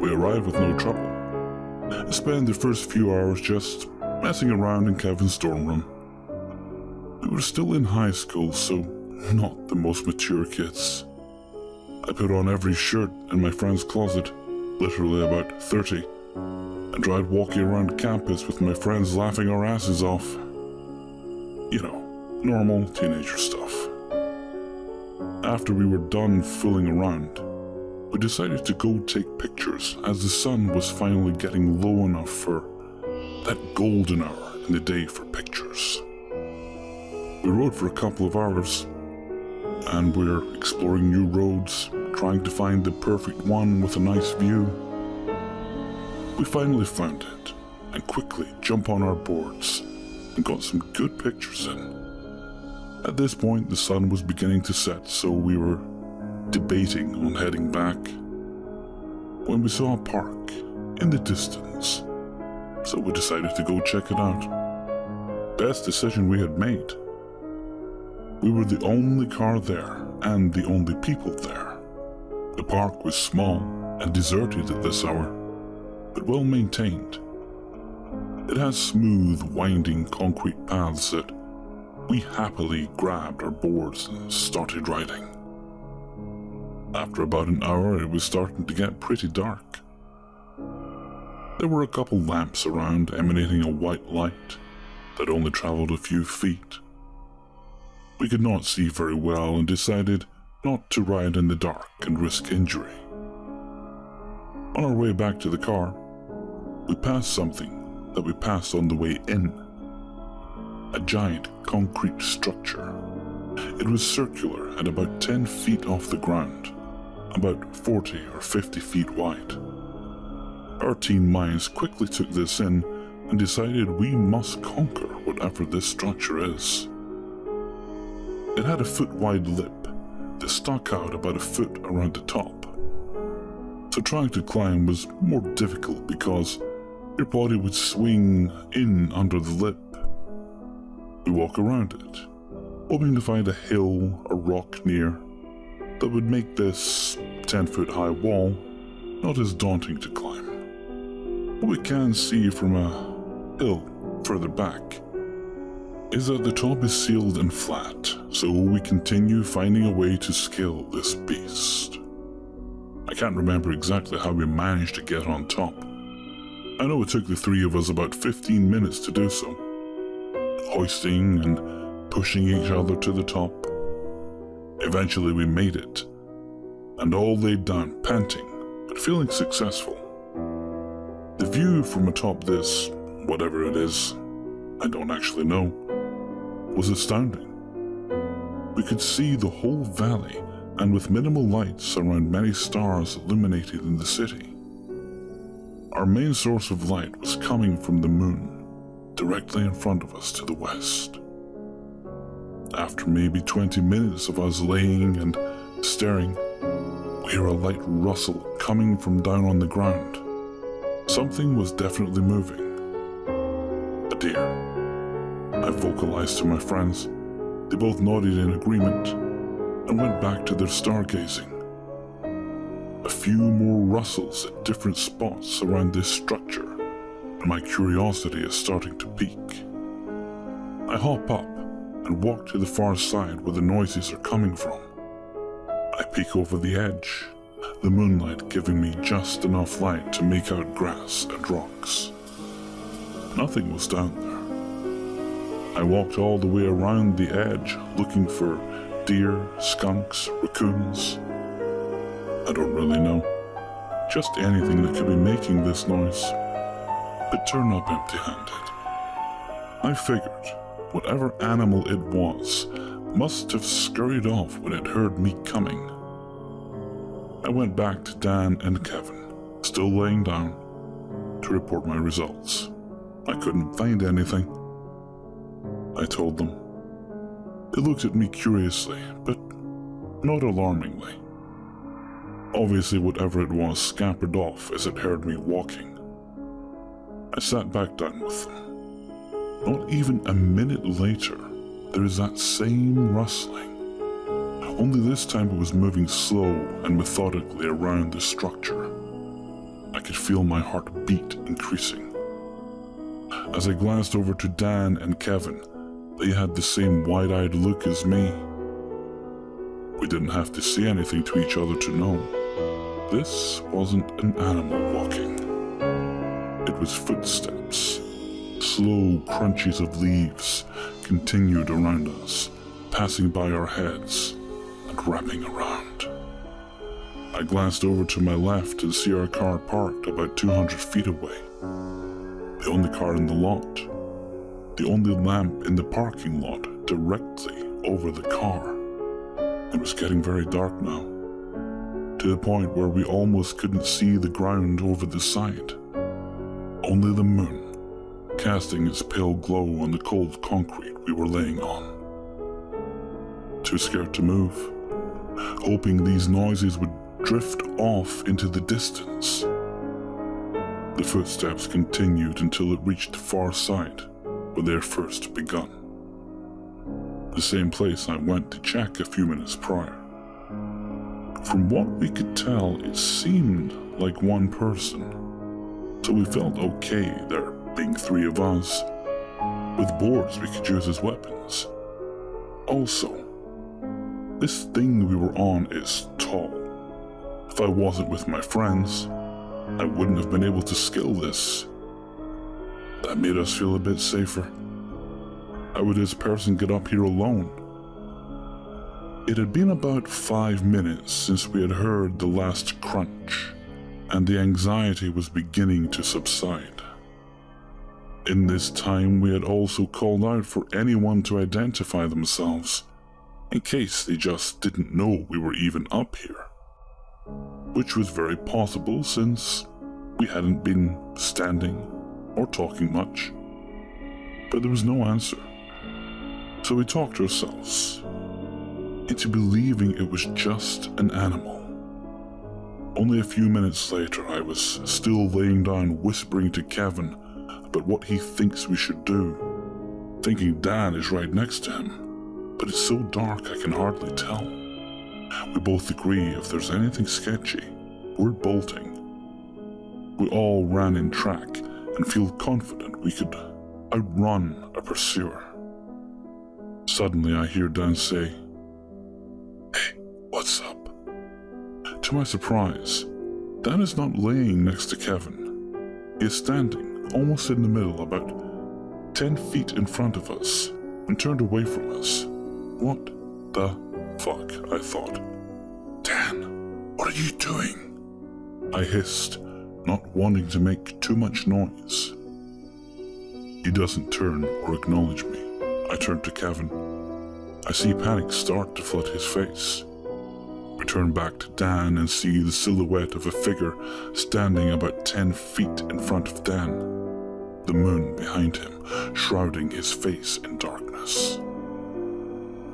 [SPEAKER 1] We arrive with no trouble and spend the first few hours just messing around in Kevin's dorm room. We were still in high school, so not the most mature kids. I put on every shirt in my friend's closet, literally about 30, and tried walking around campus with my friends laughing our asses off. You know, normal teenager stuff. After we were done fooling around, we decided to go take pictures as the sun was finally getting low enough for that golden hour in the day for pictures. We rode for a couple of hours, and we're exploring new roads, trying to find the perfect one with a nice view. We finally found it, and quickly jumped on our boards and got some good pictures in. At this point, the sun was beginning to set, so we were debating on heading back when we saw a park in the distance, so we decided to go check it out. Best decision we had made. We were the only car there and the only people there. The park was small and deserted at this hour, but well maintained. It has smooth, winding concrete paths that we happily grabbed our boards and started riding. After about an hour, it was starting to get pretty dark. There were a couple lamps around emanating a white light that only traveled a few feet. We could not see very well and decided not to ride in the dark and risk injury. On our way back to the car, we passed something that we passed on the way in. A giant concrete structure. It was circular and about 10 feet off the ground, about 40 or 50 feet wide. Our teen minds quickly took this in and decided we must conquer whatever this structure is. It had a foot-wide lip that stuck out about a foot around the top. So trying to climb was more difficult because your body would swing in under the lip. We walk around it, hoping to find a hill or rock near that would make this 10-foot-high wall not as daunting to climb. What we can see from a hill further back is that the top is sealed and flat, so we continue finding a way to scale this beast. I can't remember exactly how we managed to get on top. I know it took the three of us about 15 minutes to do so, hoisting and pushing each other to the top. Eventually we made it, and all laid down panting, but feeling successful. The view from atop this, whatever it is, I don't actually know, was astounding. We could see the whole valley, and with minimal lights around many stars illuminated in the city. Our main source of light was coming from the moon, directly in front of us to the west. After maybe 20 minutes of us laying and staring, we hear a light rustle coming from down on the ground. Something was definitely moving. A deer. I vocalized to my friends. They both nodded in agreement and went back to their stargazing. A few more rustles at different spots around this structure, and my curiosity is starting to peak. I hop up and walk to the far side where the noises are coming from. I peek over the edge, the moonlight giving me just enough light to make out grass and rocks. Nothing was down there. I walked all the way around the edge looking for deer, skunks, raccoons. I don't really know. Just anything that could be making this noise, but turn up empty-handed. I figured whatever animal it was must have scurried off when it heard me coming. I went back to Dan and Kevin, still laying down, to report my results. I couldn't find anything. I told them. They looked at me curiously, but not alarmingly. Obviously, whatever it was scampered off as it heard me walking. I sat back down with them. Not even a minute later, there is that same rustling. Only this time it was moving slow and methodically around the structure. I could feel my heart beat increasing. As I glanced over to Dan and Kevin, they had the same wide-eyed look as me. We didn't have to say anything to each other to know. This wasn't an animal walking. It was footsteps. Slow crunches of leaves continued around us, passing by our heads and wrapping around. I glanced over to my left and see our car parked about 200 feet away. The only car in the lot. The only lamp in the parking lot directly over the car. It was getting very dark now, to the point where we almost couldn't see the ground over the side. Only the moon, casting its pale glow on the cold concrete we were laying on. Too scared to move, hoping these noises would drift off into the distance. The footsteps continued until it reached the far side where they had first begun. The same place I went to check a few minutes prior. From what we could tell, it seemed like one person, so we felt okay there being three of us, with boards we could use as weapons. Also, this thing we were on is tall. If I wasn't with my friends, I wouldn't have been able to scale this. That made us feel a bit safer. How would this person get up here alone? It had been about 5 minutes since we had heard the last crunch, and the anxiety was beginning to subside. In this time, we had also called out for anyone to identify themselves, in case they just didn't know we were even up here. Which was very possible since we hadn't been standing or talking much. But there was no answer. So we talked ourselves into believing it was just an animal. Only a few minutes later, I was still laying down whispering to Kevin about what he thinks we should do, thinking Dan is right next to him, but it's so dark I can hardly tell. We both agree if there's anything sketchy, we're bolting. We all ran in track and feel confident we could outrun a pursuer. Suddenly I hear Dan say, "Hey, what's up?" To my surprise, Dan is not laying next to Kevin. He is standing almost in the middle, about 10 feet in front of us, and turned away from us. What the fuck, I thought. "Dan, what are you doing?" I hissed, not wanting to make too much noise. He doesn't turn or acknowledge me. I turn to Kevin. I see panic start to flood his face. We turn back to Dan and see the silhouette of a figure standing about 10 feet in front of Dan, the moon behind him, shrouding his face in darkness.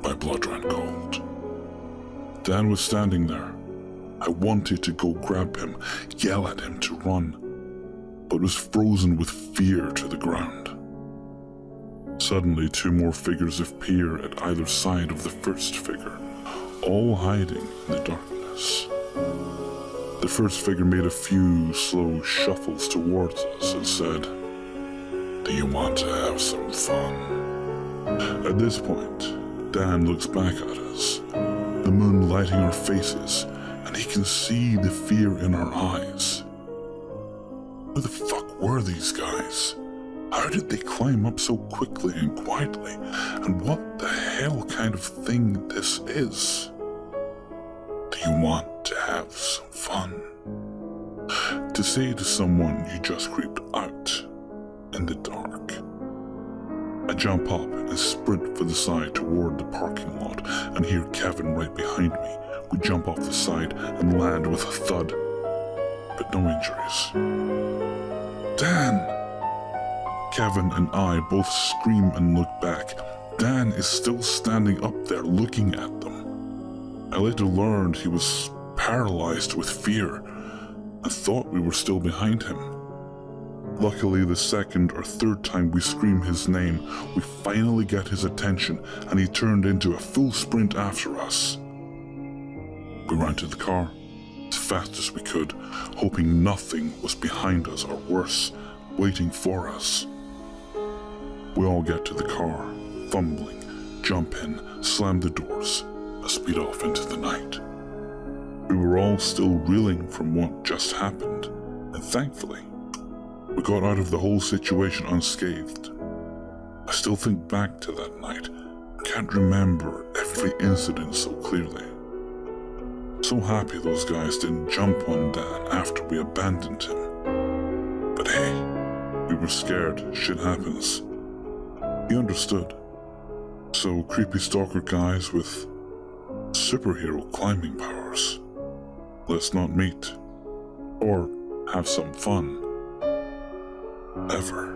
[SPEAKER 1] My blood ran cold. Dan was standing there. I wanted to go grab him, yell at him to run, but was frozen with fear to the ground. Suddenly, two more figures appear at either side of the first figure, all hiding in the darkness. The first figure made a few slow shuffles towards us and said, "Do you want to have some fun?" At this point, Dan looks back at us, the moon lighting our faces, and he can see the fear in our eyes. Who the fuck were these guys? How did they climb up so quickly and quietly? And what the hell kind of thing this is? Do you want to have some fun? To say to someone you just creeped out in the dark. I jump up and sprint for the side toward the parking lot and hear Kevin right behind me. We jump off the side and land with a thud, but no injuries. "Dan!" Kevin and I both scream and look back. Dan is still standing up there looking at them. I later learned he was paralyzed with fear and thought we were still behind him. Luckily, the second or third time we scream his name, we finally get his attention and he turned into a full sprint after us. We ran to the car as fast as we could, hoping nothing was behind us or worse, waiting for us. all get to the car, fumbling, jump in, slam the doors, and speed off into the night. We were all still reeling from what just happened, and thankfully, we got out of the whole situation unscathed. I still think back to that night and can't remember every incident so clearly. So happy those guys didn't jump on Dan after we abandoned him. But hey, we were scared, shit happens. He understood. So creepy stalker guys with superhero climbing powers, let's not meet or have some fun ever.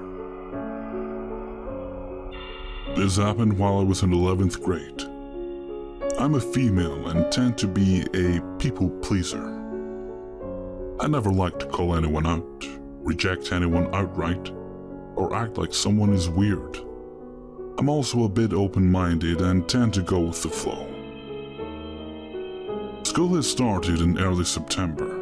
[SPEAKER 1] This happened while I was in 11th grade. I'm a female and tend to be a people pleaser. I never like to call anyone out, reject anyone outright, or act like someone is weird. I'm also a bit open-minded and tend to go with the flow. School had started in early September,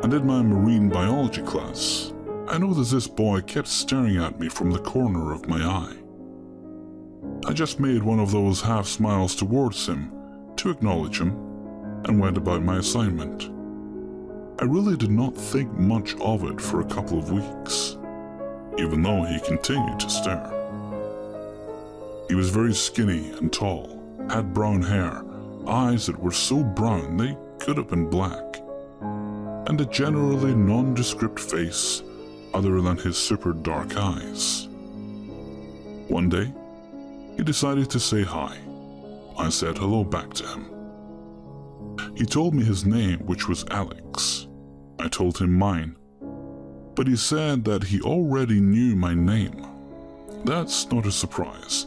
[SPEAKER 1] and in my marine biology class, I noticed this boy kept staring at me from the corner of my eye. I just made one of those half smiles towards him to acknowledge him and went about my assignment. I really did not think much of it for a couple of weeks, even though he continued to stare. He was very skinny and tall, had brown hair, eyes that were so brown they could have been black, and a generally nondescript face other than his super dark eyes. One day, he decided to say hi. I said hello back to him. He told me his name, which was Alex. I told him mine, but he said that he already knew my name. That's not a surprise,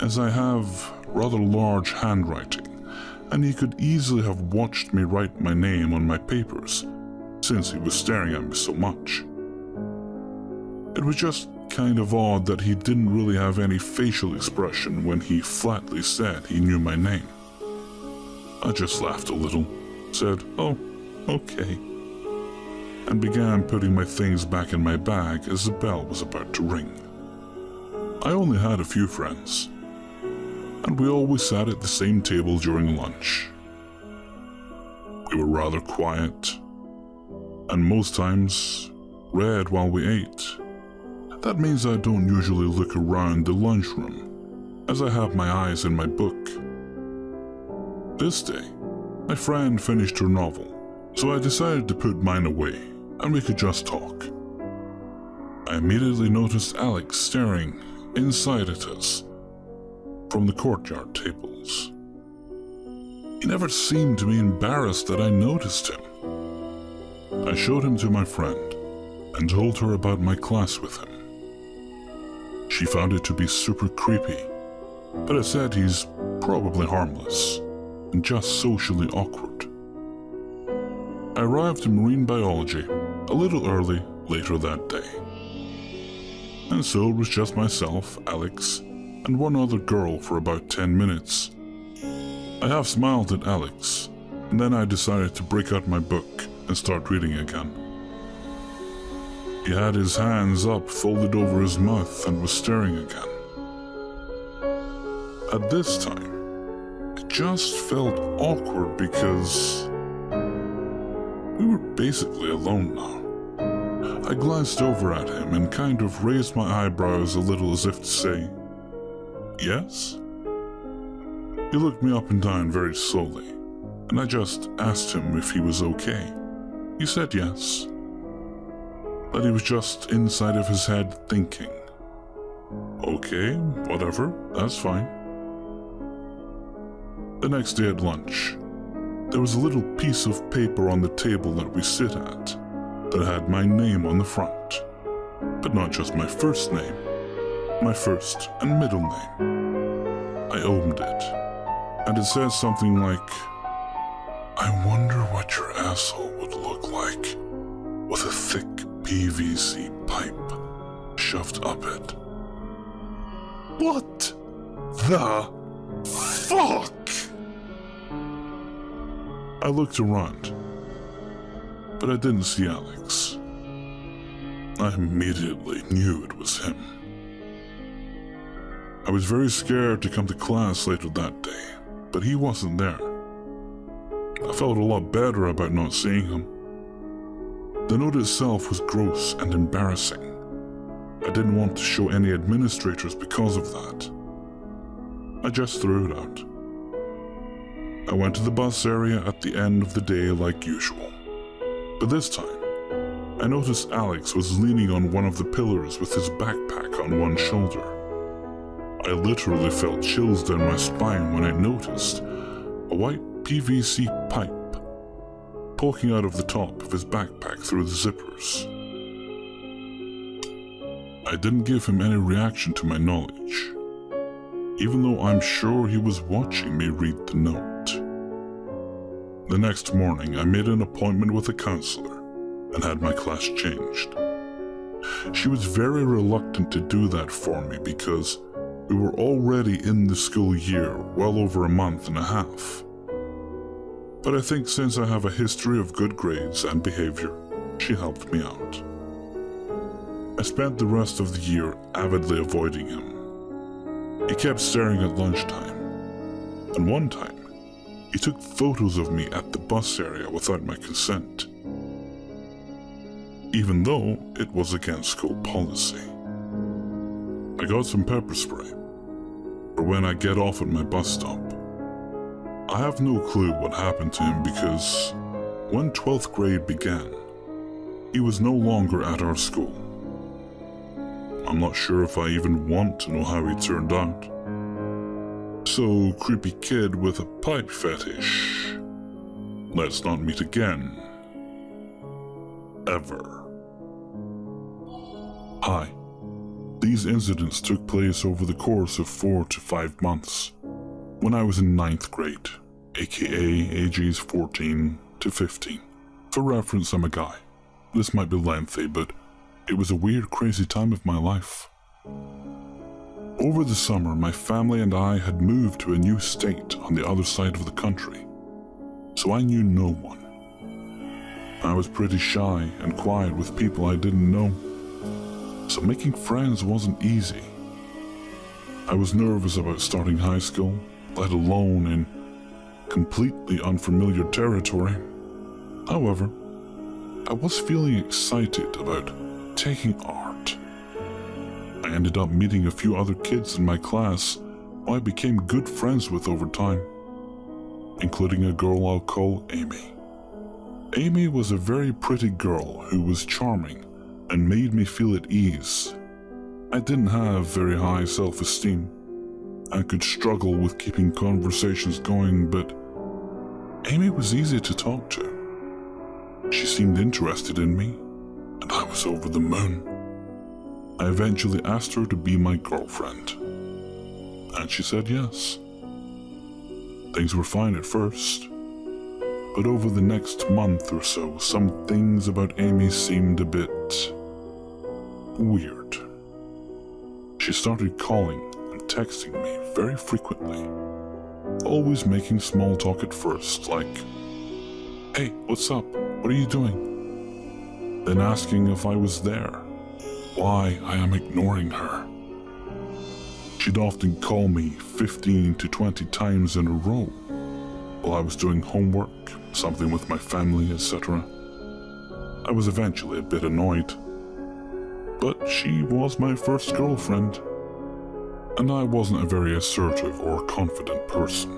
[SPEAKER 1] as I have rather large handwriting, and he could easily have watched me write my name on my papers, since he was staring at me so much. It was just kind of odd that he didn't really have any facial expression when he flatly said he knew my name. I just laughed a little, said, "Oh, okay," and began putting my things back in my bag as the bell was about to ring. I only had a few friends, and we always sat at the same table during lunch. We were rather quiet, and most times read while we ate. That means I don't usually look around the lunchroom, as I have my eyes in my book. This day, my friend finished her novel, so I decided to put mine away, and we could just talk. I immediately noticed Alex staring inside at us from the courtyard tables. He never seemed to be embarrassed that I noticed him. I showed him to my friend and told her about my class with him. She found it to be super creepy, but I said he's probably harmless and just socially awkward. I arrived in marine biology a little early later that day. And so it was just myself, Alex, and one other girl for about 10 minutes. I half smiled at Alex, and then I decided to break out my book and start reading again. He had his hands up, folded over his mouth, and was staring again. At this time, it just felt awkward because we were basically alone now. I glanced over at him and kind of raised my eyebrows a little as if to say, "Yes?" He looked me up and down very slowly, and I just asked him if he was okay. He said yes, that he was just inside of his head thinking, "Okay, whatever, that's fine." The next day at lunch, there was a little piece of paper on the table that we sit at that had my name on the front, but not just my first name, my first and middle name. I opened it, and it said something like, "I wonder what your asshole would look like with a thick PVC pipe shoved up it." What the fuck? I looked around, but I didn't see Alex. I immediately knew it was him. I was very scared to come to class later that day, but he wasn't there. I felt a lot better about not seeing him. The note itself was gross and embarrassing. I didn't want to show any administrators because of that. I just threw it out. I went to the bus area at the end of the day like usual. But this time, I noticed Alex was leaning on one of the pillars with his backpack on one shoulder. I literally felt chills down my spine when I noticed a white PVC pipe poking out of the top of his backpack through the zippers. I didn't give him any reaction to my knowledge, even though I'm sure he was watching me read the note. The next morning, I made an appointment with a counselor and had my class changed. She was very reluctant to do that for me because we were already in the school year well over a month and a half. But I think since I have a history of good grades and behavior, she helped me out. I spent the rest of the year avidly avoiding him. He kept staring at lunchtime, and one time, he took photos of me at the bus area without my consent, even though it was against school policy. I got some pepper spray for when I get off at my bus stop. I have no clue what happened to him because when 12th grade began, he was no longer at our school. I'm not sure if I even want to know how he turned out. So, creepy kid with a pipe fetish, let's not meet again. Ever. Hi. These incidents took place over the course of 4 to 5 months, when I was in 9th grade, aka ages 14 to 15. For reference, I'm a guy. This might be lengthy, but it was a weird, crazy time of my life. Over the summer, my family and I had moved to a new state on the other side of the country, so I knew no one. I was pretty shy and quiet with people I didn't know, so making friends wasn't easy. I was nervous about starting high school, let alone in completely unfamiliar territory. However, I was feeling excited about taking art. I ended up meeting a few other kids in my class who I became good friends with over time, including a girl I'll call Amy. Amy was a very pretty girl who was charming and made me feel at ease. I didn't have very high self-esteem. I could struggle with keeping conversations going, but Amy was easy to talk to. She seemed interested in me, and I was over the moon. I eventually asked her to be my girlfriend, and she said yes. Things were fine at first, but over the next month or so, some things about Amy seemed a bit weird. She started calling and texting me very frequently, always making small talk at first, like, "Hey, what's up? What are you doing?" Then asking if I was there, why I am ignoring her. She'd often call me 15 to 20 times in a row while I was doing homework, something with my family, etc. I was eventually a bit annoyed, but she was my first girlfriend, and I wasn't a very assertive or confident person.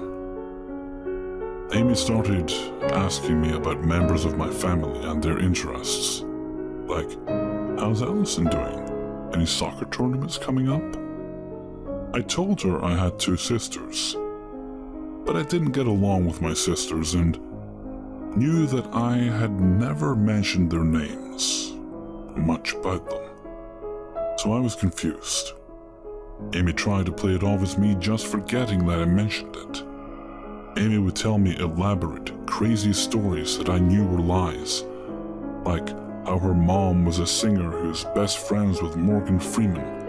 [SPEAKER 1] Amy started asking me about members of my family and their interests, like, "How's Allison doing? Any soccer tournaments coming up?" I told her I had 2 sisters, but I didn't get along with my sisters and knew that I had never mentioned their names, much about them. So I was confused. Amy tried to play it off as me just forgetting that I mentioned it. Amy would tell me elaborate, crazy stories that I knew were lies, like how her mom was a singer who's best friends with Morgan Freeman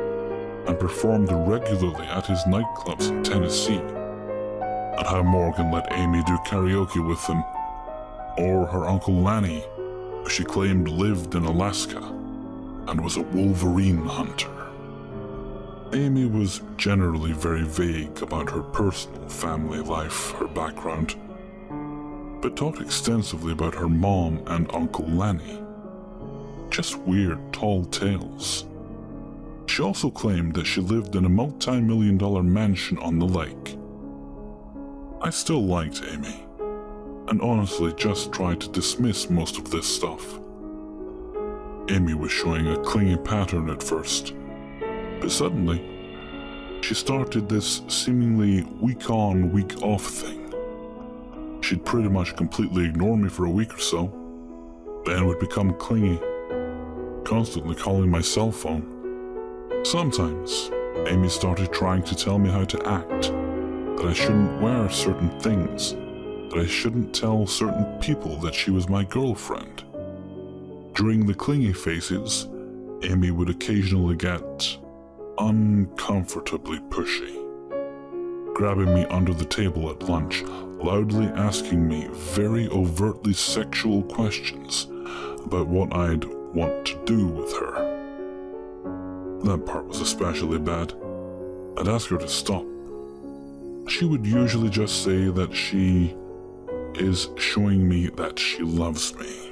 [SPEAKER 1] and performed regularly at his nightclubs in Tennessee, and how Morgan let Amy do karaoke with him, or her Uncle Lanny, who she claimed lived in Alaska and was a wolverine hunter. Amy was generally very vague about her personal family life, her background, but talked extensively about her mom and Uncle Lenny. Just weird, tall tales. She also claimed that she lived in a multi-million-dollar mansion on the lake. I still liked Amy, and honestly just tried to dismiss most of this stuff. Amy was showing a clingy pattern at first, but suddenly, she started this seemingly week-on, week-off thing. She'd pretty much completely ignore me for a week or so, then would become clingy, constantly calling my cell phone. Sometimes, Amy started trying to tell me how to act, that I shouldn't wear certain things, that I shouldn't tell certain people that she was my girlfriend. During the clingy phases, Amy would occasionally get uncomfortably pushy, grabbing me under the table at lunch, loudly asking me very overtly sexual questions about what I'd want to do with her. That part was especially bad. I'd ask her to stop. She would usually just say that she is showing me that she loves me.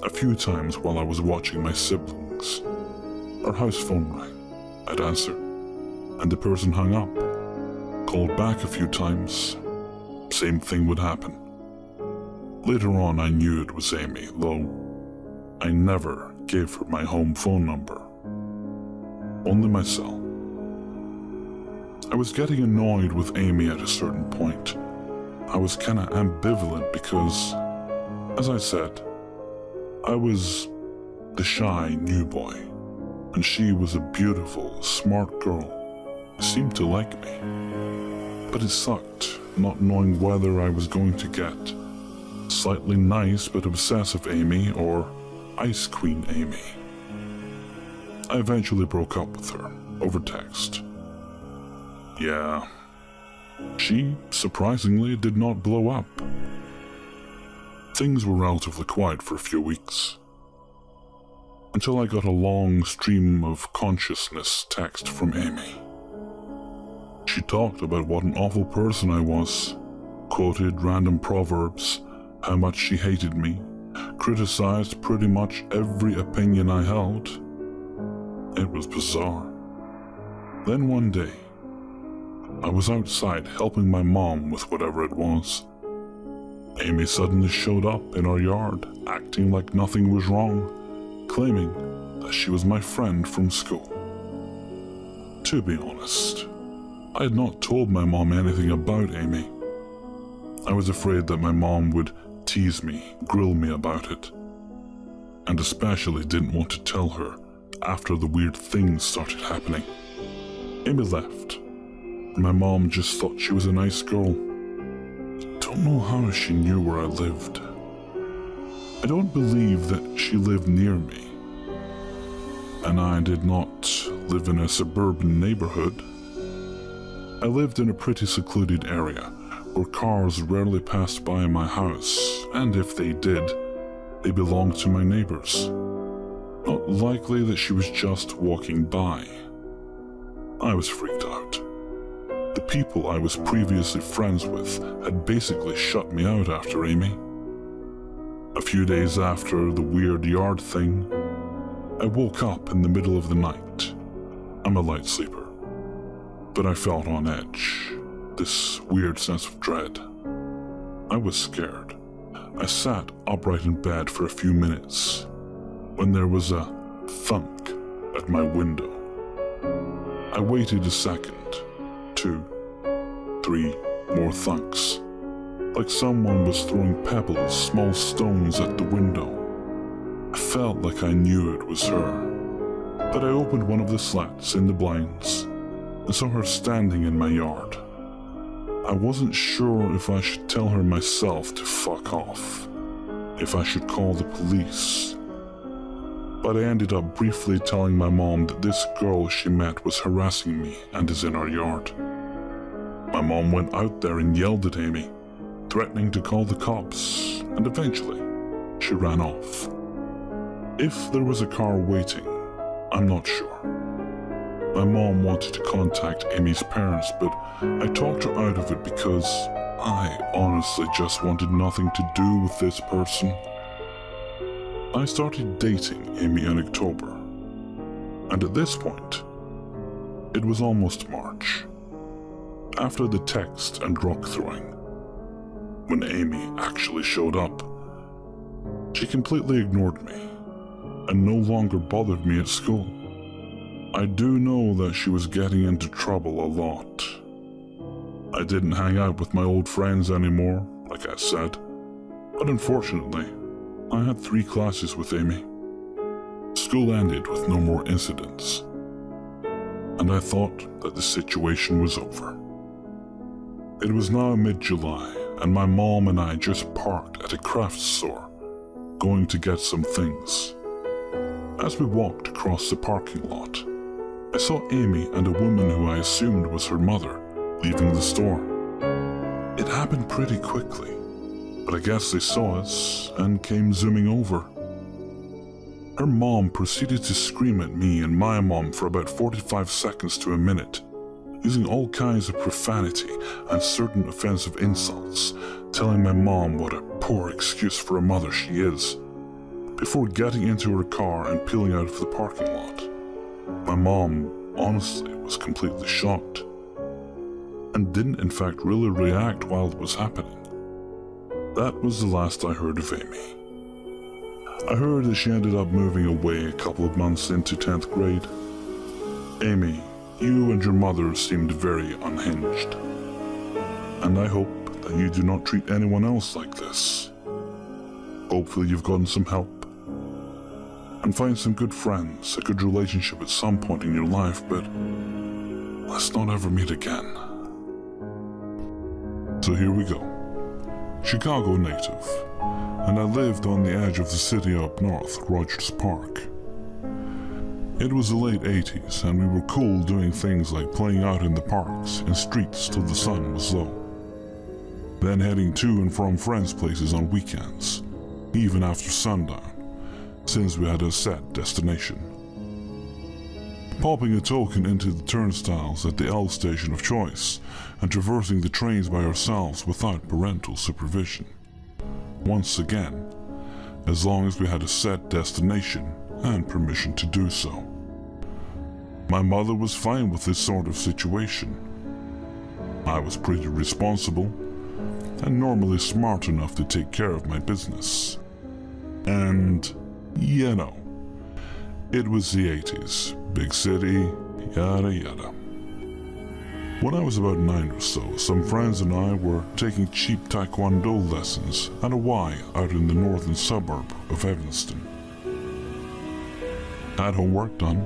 [SPEAKER 1] A few times while I was watching my siblings, our house phone rang. I'd answer, and the person hung up. Called back a few times. Same thing would happen. Later on, I knew it was Amy, though I never gave her my home phone number. Only my cell. I was getting annoyed with Amy at a certain point. I was kinda ambivalent because, as I said, I was the shy new boy, and she was a beautiful, smart girl who seemed to like me. But it sucked not knowing whether I was going to get slightly nice but obsessive Amy or Ice Queen Amy. I eventually broke up with her over text. Yeah, she surprisingly did not blow up. Things were relatively quiet for a few weeks, until I got a long stream of consciousness text from Amy. She talked about what an awful person I was, quoted random proverbs, how much she hated me, criticized pretty much every opinion I held. It was bizarre. Then one day, I was outside helping my mom with whatever it was. Amy suddenly showed up in our yard, acting like nothing was wrong, claiming that she was my friend from school. To be honest, I had not told my mom anything about Amy. I was afraid that my mom would tease me, grill me about it, and especially didn't want to tell her after the weird things started happening. Amy left. My mom just thought she was a nice girl. Don't know how she knew where I lived. I don't believe that she lived near me, and I did not live in a suburban neighborhood. I lived in a pretty secluded area where cars rarely passed by my house, and if they did, they belonged to my neighbors. Not likely that she was just walking by. I was freaked out. The people I was previously friends with had basically shut me out after Amy. A few days after the weird yard thing, I woke up in the middle of the night. I'm a light sleeper, but I felt on edge, this weird sense of dread. I was scared. I sat upright in bed for a few minutes when there was a thunk at my window. I waited a second, 2, 3 more thunks, like someone was throwing pebbles, small stones at the window. I felt like I knew it was her, but I opened one of the slats in the blinds and saw her standing in my yard. I wasn't sure if I should tell her myself to fuck off, if I should call the police, but I ended up briefly telling my mom that this girl she met was harassing me and is in our yard. My mom went out there and yelled at Amy, threatening to call the cops, and eventually she ran off. If there was a car waiting, I'm not sure. My mom wanted to contact Amy's parents, but I talked her out of it because I honestly just wanted nothing to do with this person. I started dating Amy in October, and at this point, it was almost March. After the text and rock throwing, when Amy actually showed up, she completely ignored me and no longer bothered me at school. I do know that she was getting into trouble a lot. I didn't hang out with my old friends anymore, like I said, but unfortunately, I had 3 classes with Amy. School ended with no more incidents, and I thought that the situation was over. It was now mid-July, and my mom and I just parked at a craft store, going to get some things. As we walked across the parking lot, I saw Amy and a woman who I assumed was her mother leaving the store. It happened pretty quickly, but I guess they saw us and came zooming over. Her mom proceeded to scream at me and my mom for about 45 seconds to a minute, using all kinds of profanity and certain offensive insults, telling my mom what a poor excuse for a mother she is, before getting into her car and peeling out of the parking lot. My mom, honestly, was completely shocked, and didn't in fact really react while it was happening. That was the last I heard of Amy. I heard that she ended up moving away a couple of months into 10th grade. Amy, you and your mother seemed very unhinged, and I hope that you do not treat anyone else like this. Hopefully you've gotten some help, and find some good friends, a good relationship at some point in your life, but let's not ever meet again. So here we go. Chicago native, and I lived on the edge of the city up north, Rogers Park. It was the late 80s, and we were cool doing things like playing out in the parks and streets till the sun was low. Then heading to and from friends' places on weekends, even after sundown, since we had a set destination. Popping a token into the turnstiles at the L station of choice and traversing the trains by ourselves without parental supervision. Once again, as long as we had a set destination and permission to do so. My mother was fine with this sort of situation. I was pretty responsible and normally smart enough to take care of my business. And, you know, it was the 80s, big city, yada yada. When I was about 9 or so, some friends and I were taking cheap taekwondo lessons at a Y out in the northern suburb of Evanston. Had homework done,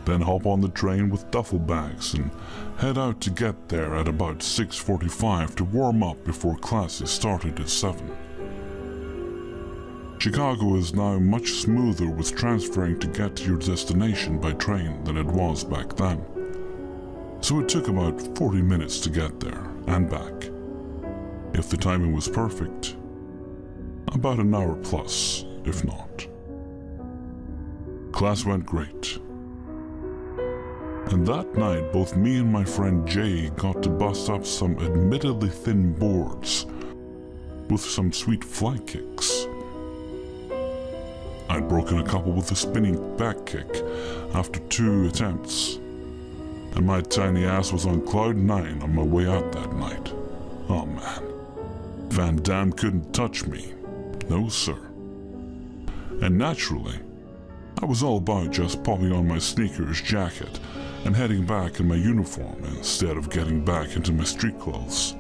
[SPEAKER 1] then hop on the train with duffel bags and head out to get there at about 6:45 to warm up before classes started at 7. Chicago is now much smoother with transferring to get to your destination by train than it was back then. So it took about 40 minutes to get there and back. If the timing was perfect, about an hour plus, if not. Class went great. And that night, both me and my friend Jay got to bust up some admittedly thin boards with some sweet fly kicks. I'd broken a couple with a spinning back kick after 2 attempts, and my tiny ass was on cloud 9 on my way out that night. Oh man, Van Damme couldn't touch me. No sir. And naturally, I was all about just popping on my sneakers jacket and heading back in my uniform instead of getting back into my street clothes.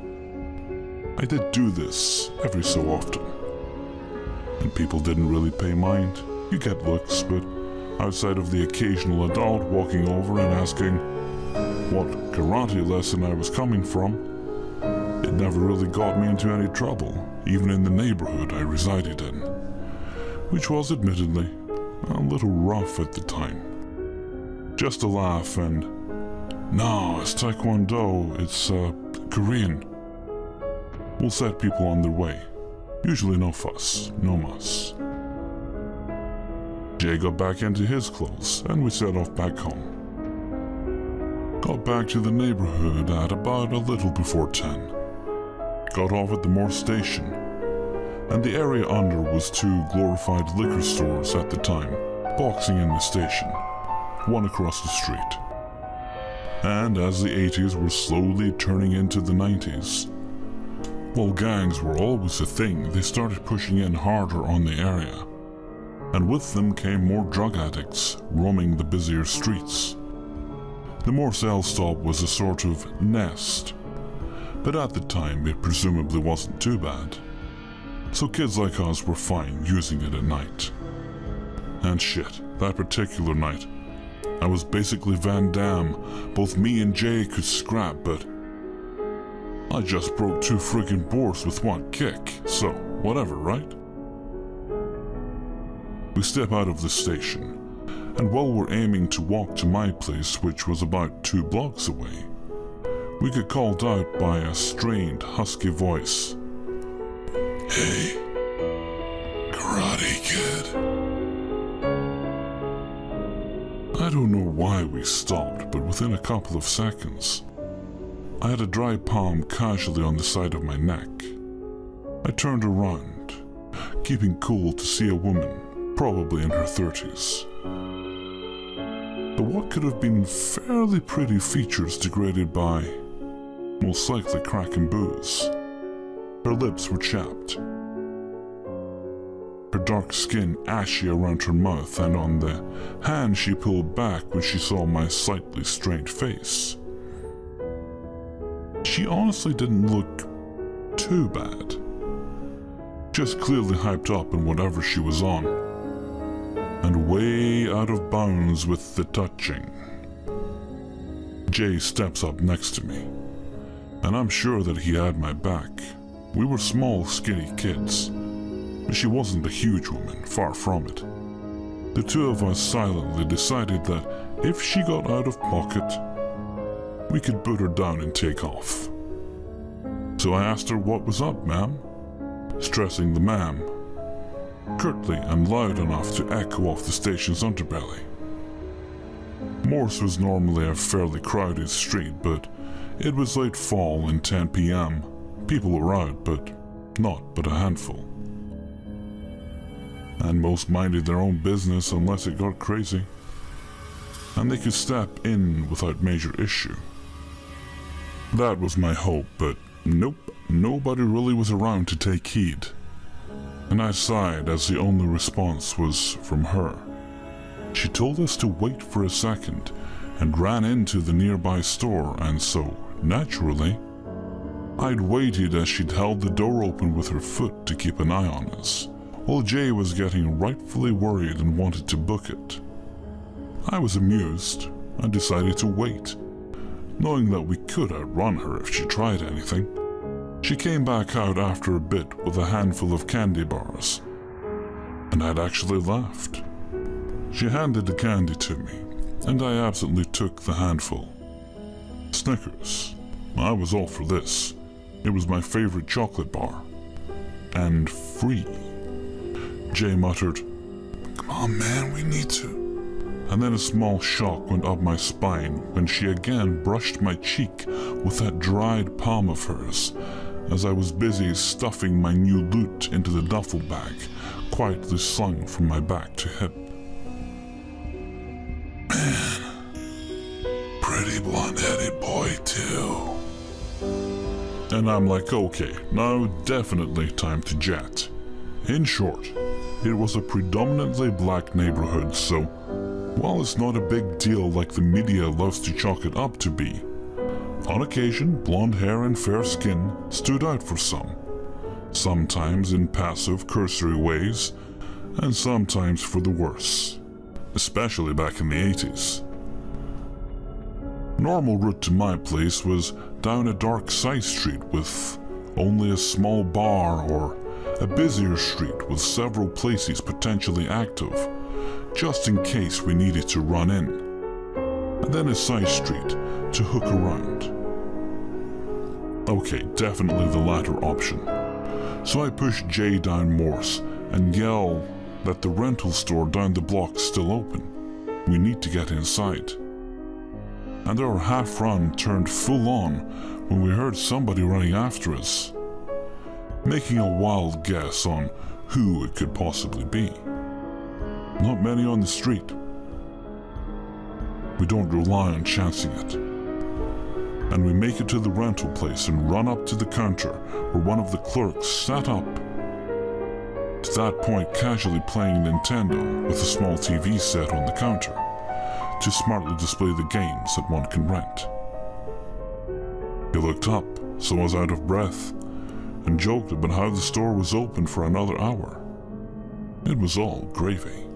[SPEAKER 1] I did do this every so often, and people didn't really pay mind. You get looks, but outside of the occasional adult walking over and asking what karate lesson I was coming from, it never really got me into any trouble, even in the neighborhood I resided in, which was admittedly a little rough at the time. Just a laugh and, "No, it's Taekwondo, it's Korean." We'll set people on their way. Usually no fuss, no muss. Jay got back into his clothes and we set off back home. Got back to the neighborhood at about a little before 10. Got off at the Morse station, and the area under was two glorified liquor stores at the time, boxing in the station, one across the street. And as the 80s were slowly turning into the 90s, while gangs were always a thing, they started pushing in harder on the area. And with them came more drug addicts roaming the busier streets. The Morse L stop was a sort of nest, but at the time it presumably wasn't too bad. So kids like us were fine using it at night. And shit, that particular night, I was basically Van Damme. Both me and Jay could scrap, but I just broke 2 friggin' boards with one kick, so whatever, right? We step out of the station, and while we're aiming to walk to my place, which was about 2 blocks away, we get called out by a strained, husky voice. "Hey, Karate Kid." I don't know why we stopped, but within a couple of seconds, I had a dry palm casually on the side of my neck. I turned around, keeping cool to see a woman, probably in her 30s. But what could have been fairly pretty features degraded by, most likely crack and booze. Her lips were chapped, her dark skin ashy around her mouth, and on the hand she pulled back when she saw my slightly strained face. She honestly didn't look too bad, just clearly hyped up in whatever she was on, and way out of bounds with the touching. Jay steps up next to me, and I'm sure that he had my back. We were small, skinny kids, but she wasn't a huge woman, far from it. The two of us silently decided that if she got out of pocket, we could put her down and take off. So I asked her what was up, ma'am, stressing the ma'am, curtly and loud enough to echo off the station's underbelly. Morse was normally a fairly crowded street, but it was late fall and 10 p.m. People were out, but not but a handful. And most minded their own business unless it got crazy, and they could step in without major issue. That was my hope, but nope, nobody really was around to take heed. And I sighed as the only response was from her. She told us to wait for a second and ran into the nearby store, and so, naturally, I'd waited as she'd held the door open with her foot to keep an eye on us, while Jay was getting rightfully worried and wanted to book it. I was amused and decided to wait, knowing that we could outrun her if she tried anything. She came back out after a bit with a handful of candy bars, and I'd actually laughed. She handed the candy to me, and I absently took the handful. Snickers. I was all for this. It was my favorite chocolate bar. And free. Jay muttered, "Come on, man, we need to." And then a small shock went up my spine when she again brushed my cheek with that dried palm of hers, as I was busy stuffing my new loot into the duffel bag, quietly slung from my back to hip. "Man, pretty blonde-headed boy too." And I'm like, okay, now definitely time to jet. In short, it was a predominantly black neighborhood, so while it's not a big deal like the media loves to chalk it up to be, on occasion blonde hair and fair skin stood out for some, sometimes in passive, cursory ways, and sometimes for the worse, especially back in the 80s. Normal route to my place was down a dark side street with only a small bar, or a busier street with several places potentially active, just in case we needed to run in, and then a side street to hook around. Okay, definitely the latter option. So I push Jay down Morse and yell that the rental store down the block's still open. We need to get inside. and our half-run turned full-on when we heard somebody running after us, making a wild guess on who it could possibly be. Not many on the street. We don't rely on chancing it. And we make it to the rental place and run up to the counter where one of the clerks sat up, to that point casually playing Nintendo with a small TV set on the counter to smartly display the games that one can rent. He looked up, so I was out of breath, and joked about how the store was open for another hour. It was all gravy.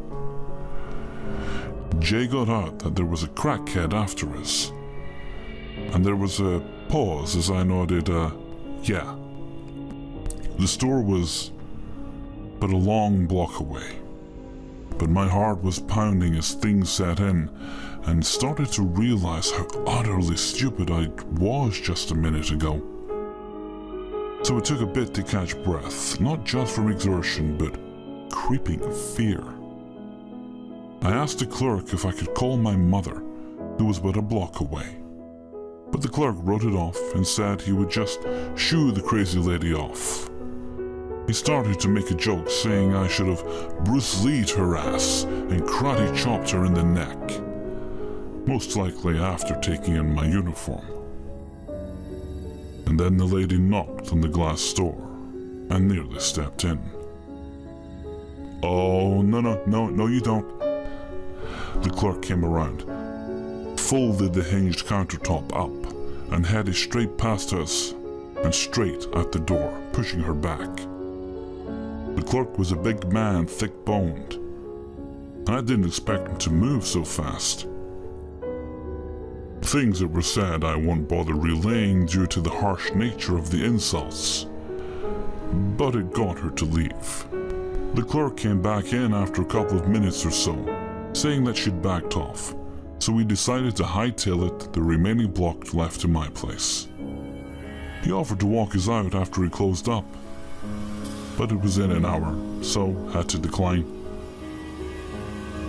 [SPEAKER 1] Jay got out that there was a crackhead after us, and there was a pause as I nodded, yeah. The store was but a long block away, but my heart was pounding as things set in and started to realize how utterly stupid I was just a minute ago. So it took a bit to catch breath, not just from exertion, but creeping fear. I asked the clerk if I could call my mother, who was but a block away. But the clerk wrote it off and said he would just shoo the crazy lady off. He started to make a joke saying I should have Bruce Lee'd her ass and karate chopped her in the neck, most likely after taking in my uniform. And then the lady knocked on the glass door and nearly stepped in. Oh, no, you don't. The clerk came around, folded the hinged countertop up, and headed straight past us and straight out the door, pushing her back. The clerk was a big man, thick-boned, and I didn't expect him to move so fast. Things that were said I won't bother relaying due to the harsh nature of the insults, but it got her to leave. The clerk came back in after a couple of minutes or so, saying that she'd backed off, so we decided to hightail it the remaining block left to my place. He offered to walk us out after he closed up, but it was in an hour, so had to decline.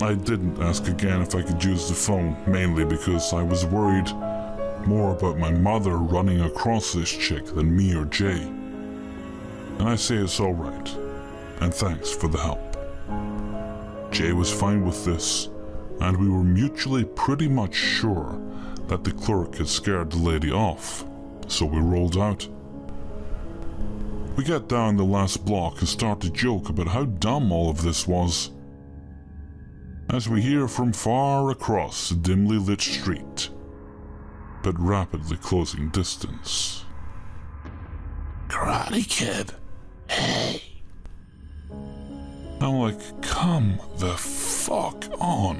[SPEAKER 1] I didn't ask again if I could use the phone, mainly because I was worried more about my mother running across this chick than me or Jay. And I say it's alright, and thanks for the help. Jay was fine with this, and we were mutually pretty much sure that the clerk had scared the lady off, so we rolled out. We get down the last block and start to joke about how dumb all of this was, as we hear from far across the dimly lit street, but rapidly closing distance.
[SPEAKER 2] Karate Kid, hey.
[SPEAKER 1] I'm like, come the fuck on.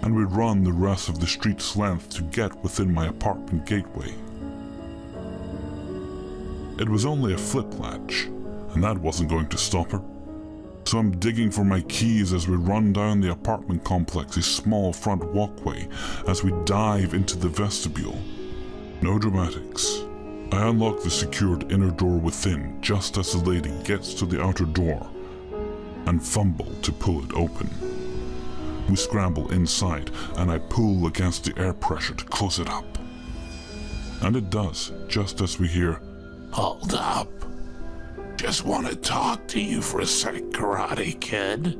[SPEAKER 1] And we run the rest of the street's length to get within my apartment gateway. It was only a flip latch, and that wasn't going to stop her. So I'm digging for my keys as we run down the apartment complex's small front walkway as we dive into the vestibule. No dramatics. I unlock the secured inner door within just as the lady gets to the outer door and fumble to pull it open. We scramble inside and I pull against the air pressure to close it up. And it does, just as we hear,
[SPEAKER 2] "Hold up. Just want to talk to you for a sec, Karate Kid."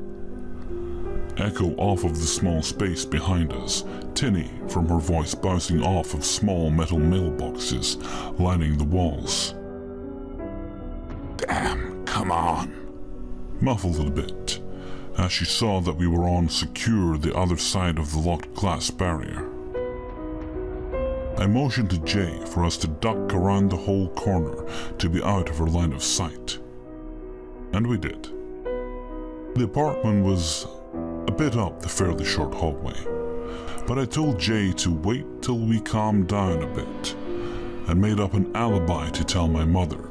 [SPEAKER 1] echo off of the small space behind us, tinny from her voice bouncing off of small metal mailboxes lining the walls.
[SPEAKER 2] "Damn, come on."
[SPEAKER 1] Muffled a bit, as she saw that we were on secure the other side of the locked glass barrier. I motioned to Jay for us to duck around the whole corner to be out of her line of sight. And we did. The apartment was a bit up the fairly short hallway, but I told Jay to wait till we calmed down a bit, and made up an alibi to tell my mother,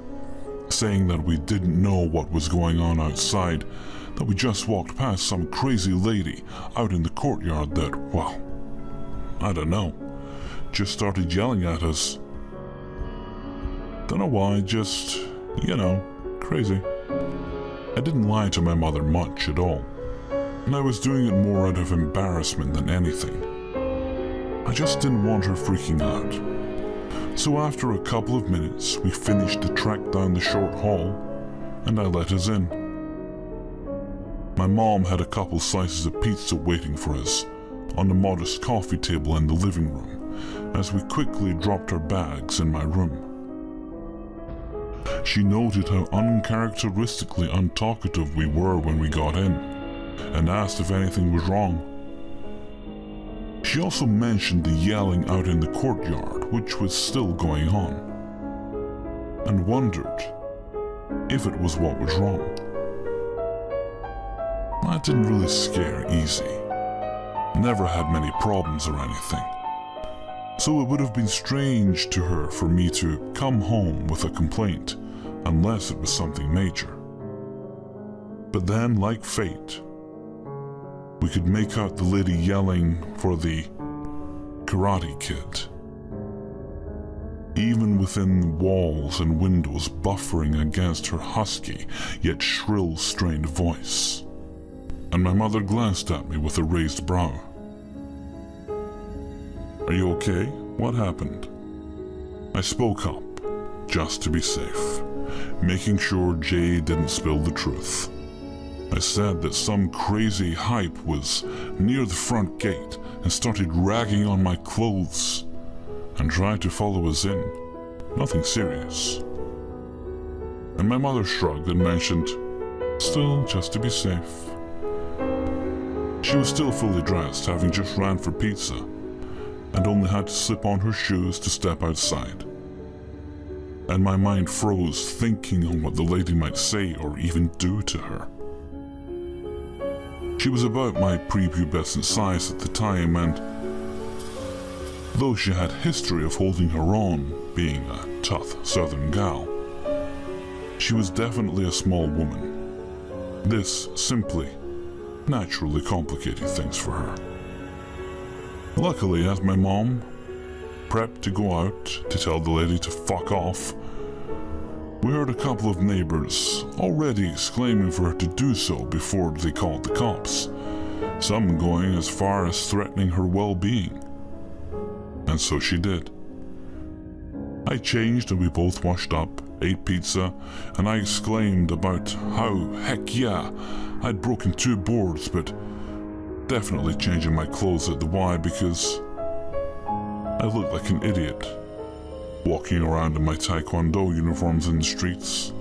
[SPEAKER 1] saying that we didn't know what was going on outside, that we just walked past some crazy lady out in the courtyard that, well, I don't know, just started yelling at us. Don't know why, just, crazy. I didn't lie to my mother much at all, and I was doing it more out of embarrassment than anything. I just didn't want her freaking out. So after a couple of minutes, we finished the trek down the short hall, and I let us in. My mom had a couple slices of pizza waiting for us on the modest coffee table in the living room as we quickly dropped our bags in my room. She noted how uncharacteristically untalkative we were when we got in, and asked if anything was wrong. She also mentioned the yelling out in the courtyard, which was still going on, and wondered if it was what was wrong. That didn't really scare easy. Never had many problems or anything. So it would have been strange to her for me to come home with a complaint unless it was something major. But then, like fate, we could make out the lady yelling for the Karate Kid. Even within walls and windows buffering against her husky yet shrill strained voice. And my mother glanced at me with a raised brow. "Are you okay? What happened?" I spoke up, just to be safe, making sure Jay didn't spill the truth. I said that some crazy hype was near the front gate and started ragging on my clothes and tried to follow us in. Nothing serious. And my mother shrugged and mentioned, "Still, just to be safe." She was still fully dressed, having just ran for pizza, and only had to slip on her shoes to step outside. And my mind froze thinking on what the lady might say or even do to her. She was about my prepubescent size at the time, and though she had history of holding her own, being a tough southern gal, she was definitely a small woman. This simply, naturally complicated things for her. Luckily, as my mom prepped to go out to tell the lady to fuck off, we heard a couple of neighbors already exclaiming for her to do so before they called the cops, some going as far as threatening her well-being. And so she did. I changed and we both washed up, ate pizza, and I exclaimed about how, heck yeah, I'd broken 2 boards, but definitely changing my clothes at the Y because I looked like an idiot, walking around in my taekwondo uniforms in the streets.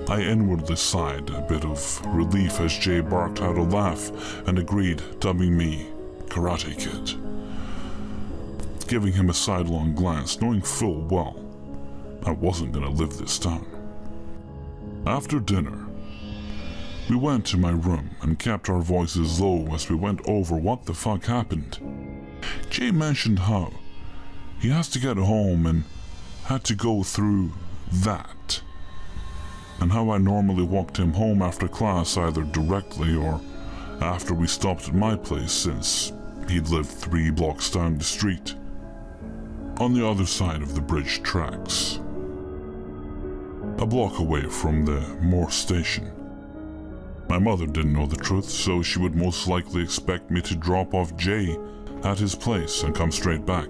[SPEAKER 1] I inwardly sighed a bit of relief as Jay barked out a laugh and agreed, dubbing me Karate Kid. Giving him a sidelong glance, knowing full well I wasn't going to live this down. After dinner, we went to my room and kept our voices low as we went over what the fuck happened. Jay mentioned how he has to get home and had to go through that, and how I normally walked him home after class either directly or after we stopped at my place since he'd lived 3 blocks down the street, on the other side of the bridge tracks, a block away from the Moore station. My mother didn't know the truth, so she would most likely expect me to drop off Jay at his place and come straight back.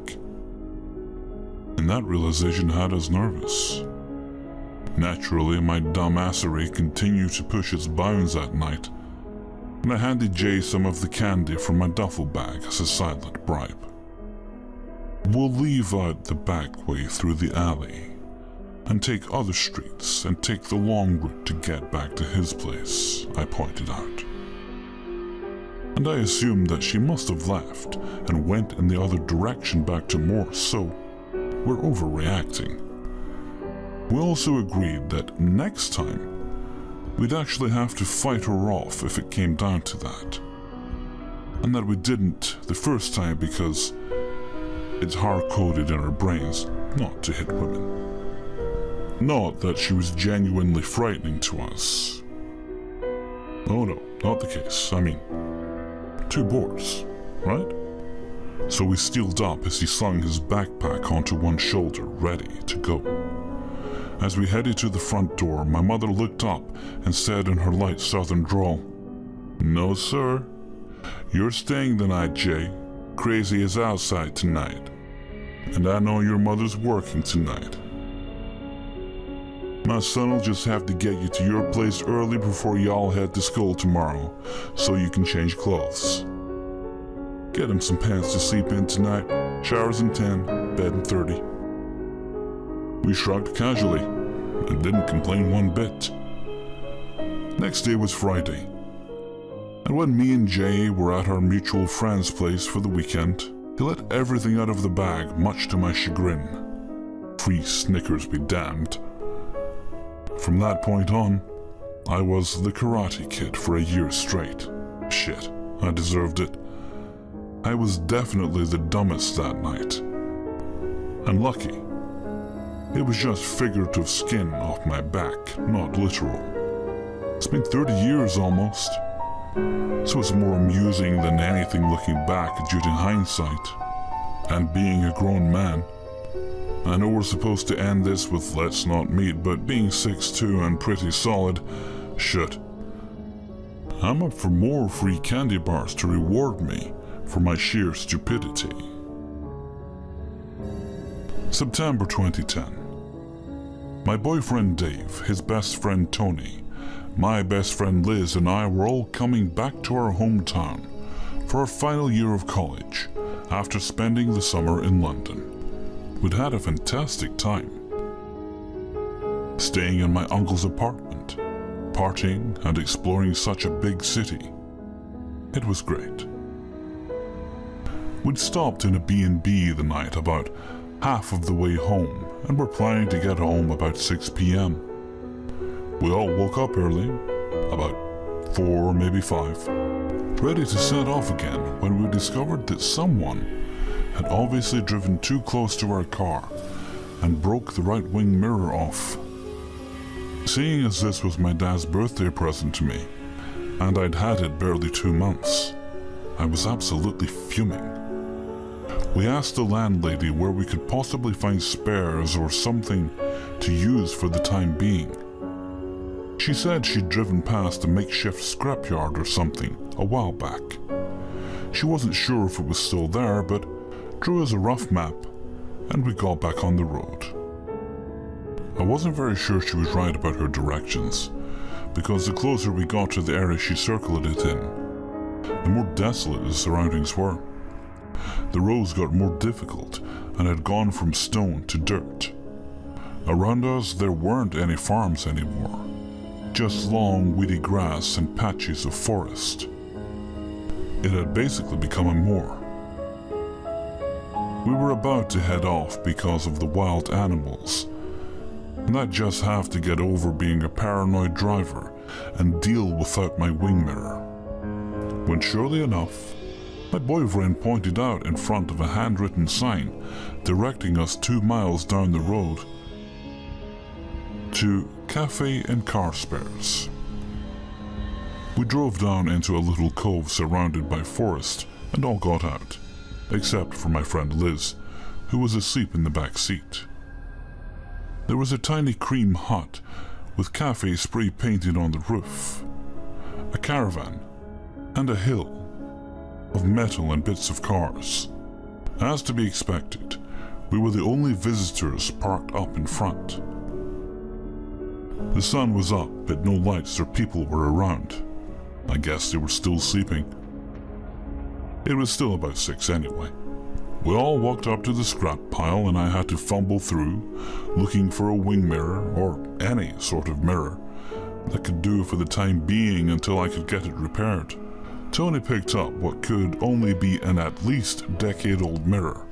[SPEAKER 1] And that realization had us nervous. Naturally, my dumbassery continued to push its bounds that night, and I handed Jay some of the candy from my duffel bag as a silent bribe. "We'll leave out the back way through the alley and take other streets and take the long route to get back to his place," I pointed out. And I assumed that she must have left and went in the other direction back to Morse, so we're overreacting. We also agreed that next time we'd actually have to fight her off if it came down to that, and that we didn't the first time because it's hard-coded in our brains not to hit women. Not that she was genuinely frightening to us. Oh no, not the case. I mean, 2 boards, right? So we steeled up as he slung his backpack onto one shoulder, ready to go. As we headed to the front door, my mother looked up and said in her light southern drawl, "No, sir. You're staying the night, Jay. crazy is outside tonight, and I know your mother's working tonight. My son will just have to get you to your place early before y'all head to school tomorrow, so you can change clothes. Get him some pants to sleep in tonight, showers in 10, bed in 30. We shrugged casually and didn't complain one bit. Next day was Friday, and when me and Jay were at our mutual friend's place for the weekend, he let everything out of the bag, much to my chagrin. Free Snickers be damned. From that point on, I was the Karate Kid for a year straight. Shit, I deserved it. I was definitely the dumbest that night. And lucky. It was just figurative skin off my back, not literal. It's been 30 years almost, so it's more amusing than anything looking back due to hindsight. And being a grown man, I know we're supposed to end this with let's not meet, but being 6'2" and pretty solid, shit. I'm up for more free candy bars to reward me for my sheer stupidity. September 2010. My boyfriend Dave, his best friend Tony, my best friend Liz and I were all coming back to our hometown for our final year of college after spending the summer in London. We'd had a fantastic time, staying in my uncle's apartment, partying and exploring such a big city. It was great. We'd stopped in a B&B the night about half of the way home and were planning to get home about 6 p.m. We all woke up early, about 4 or maybe 5, ready to set off again when we discovered that someone had obviously driven too close to our car and broke the right wing mirror off. Seeing as this was my dad's birthday present to me, and I'd had it barely 2 months, I was absolutely fuming. We asked the landlady where we could possibly find spares or something to use for the time being. She said she'd driven past a makeshift scrapyard or something a while back. She wasn't sure if it was still there, but drew us a rough map, and we got back on the road. I wasn't very sure she was right about her directions, because the closer we got to the area she circled it in, the more desolate the surroundings were. The roads got more difficult and had gone from stone to dirt. Around us there weren't any farms anymore, just long weedy grass and patches of forest. It had basically become a moor. We were about to head off because of the wild animals, and I'd just have to get over being a paranoid driver and deal without my wing mirror. When surely enough, my boyfriend pointed out in front of a handwritten sign directing us 2 miles down the road to Cafe and Car Spares. We drove down into a little cove surrounded by forest and all got out, except for my friend Liz, who was asleep in the back seat. There was a tiny cream hut with cafe spray painted on the roof, a caravan, and a hill of metal and bits of cars. As to be expected, we were the only visitors parked up in front. The sun was up, but no lights or people were around. I guess they were still sleeping. It was still about 6 anyway. We all walked up to the scrap pile and I had to fumble through, looking for a wing mirror, or any sort of mirror, that could do for the time being until I could get it repaired. Tony picked up what could only be an at least decade-old mirror,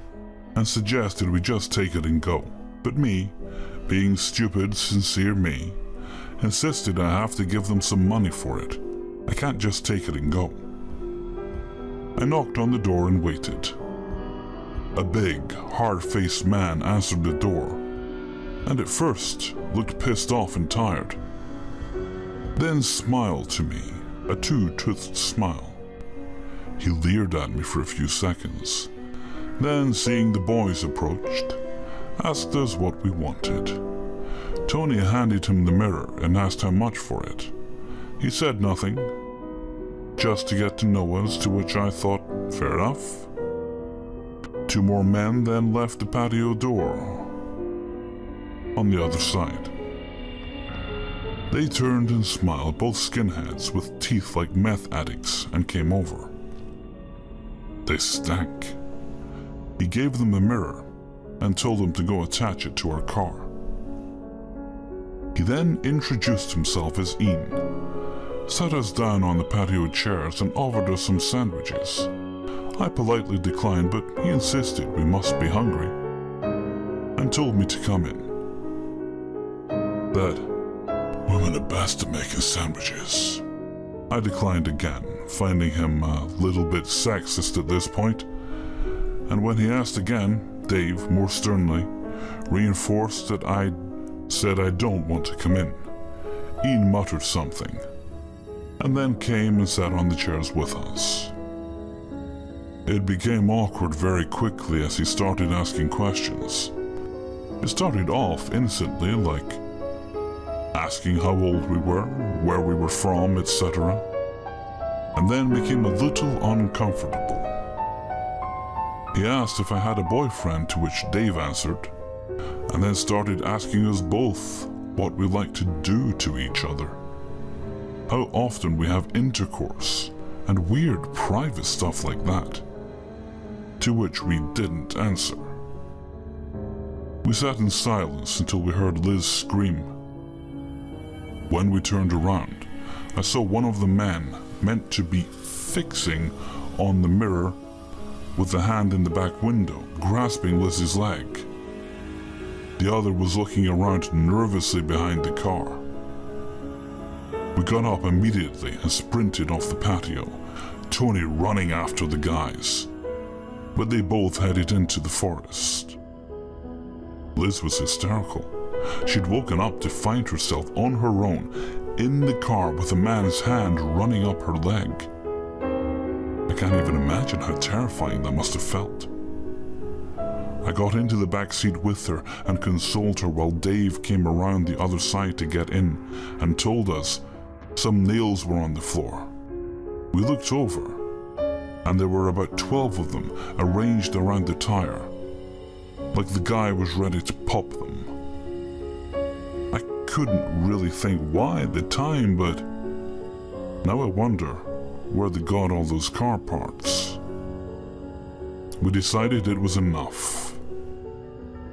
[SPEAKER 1] and suggested we just take it and go. But me, being stupid, sincere me, insisted I have to give them some money for it. I can't just take it and go. I knocked on the door and waited. A big, hard-faced man answered the door, and at first looked pissed off and tired. Then smiled to me, a two-toothed smile. He leered at me for a few seconds, then seeing the boys approached, asked us what we wanted. Tony handed him the mirror and asked how much for it. He said nothing, just to get to know us, to which I thought, fair enough. Two more men then left the patio door on the other side. They turned and smiled, both skinheads with teeth like meth addicts, and came over. They stank. He gave them a mirror and told them to go attach it to our car. He then introduced himself as Ian, sat us down on the patio chairs and offered us some sandwiches. I politely declined, but he insisted we must be hungry and told me to come in. That women are best at making sandwiches. I declined again, finding him a little bit sexist at this point, and when he asked again, Dave, more sternly, reinforced that I said I don't want to come in. Ian muttered something, and then came and sat on the chairs with us. It became awkward very quickly as he started asking questions. It started off innocently, like asking how old we were, where we were from, etc., and then became a little uncomfortable. He asked if I had a boyfriend, to which Dave answered, and then started asking us both what we like to do to each other, how often we have intercourse, and weird private stuff like that, to which we didn't answer. We sat in silence until we heard Liz scream. When we turned around, I saw one of the men meant to be fixing on the mirror with the hand in the back window, grasping Liz's leg. The other was looking around nervously behind the car. We got up immediately and sprinted off the patio, Tony running after the guys, but they both headed into the forest. Liz was hysterical. She'd woken up to find herself on her own in the car with a man's hand running up her leg. I can't even imagine how terrifying that must have felt. I got into the back seat with her and consoled her while Dave came around the other side to get in and told us some nails were on the floor. We looked over, and there were about 12 of them arranged around the tire, like the guy was ready to pop them. I couldn't really think why at the time, but now I wonder where they got all those car parts. We decided it was enough.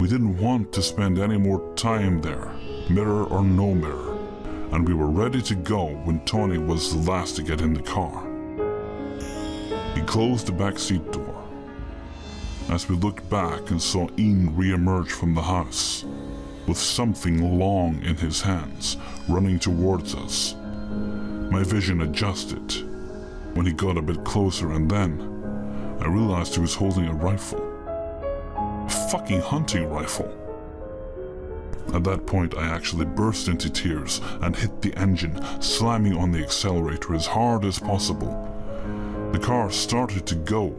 [SPEAKER 1] We didn't want to spend any more time there, mirror or no mirror, and we were ready to go when Tony was the last to get in the car. He closed the back seat door. As we looked back and saw Ian re-emerge from the house, with something long in his hands, running towards us, my vision adjusted when he got a bit closer, and then I realized he was holding a rifle. A fucking hunting rifle. At that point, I actually burst into tears and hit the engine, slamming on the accelerator as hard as possible. The car started to go,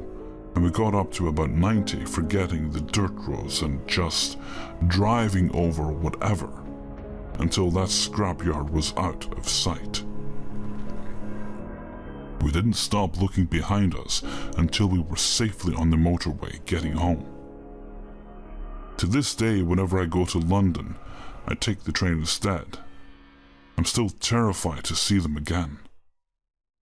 [SPEAKER 1] and we got up to about 90, forgetting the dirt roads and just driving over whatever, until that scrapyard was out of sight. We didn't stop looking behind us until we were safely on the motorway getting home. To this day, whenever I go to London, I take the train instead. I'm still terrified to see them again.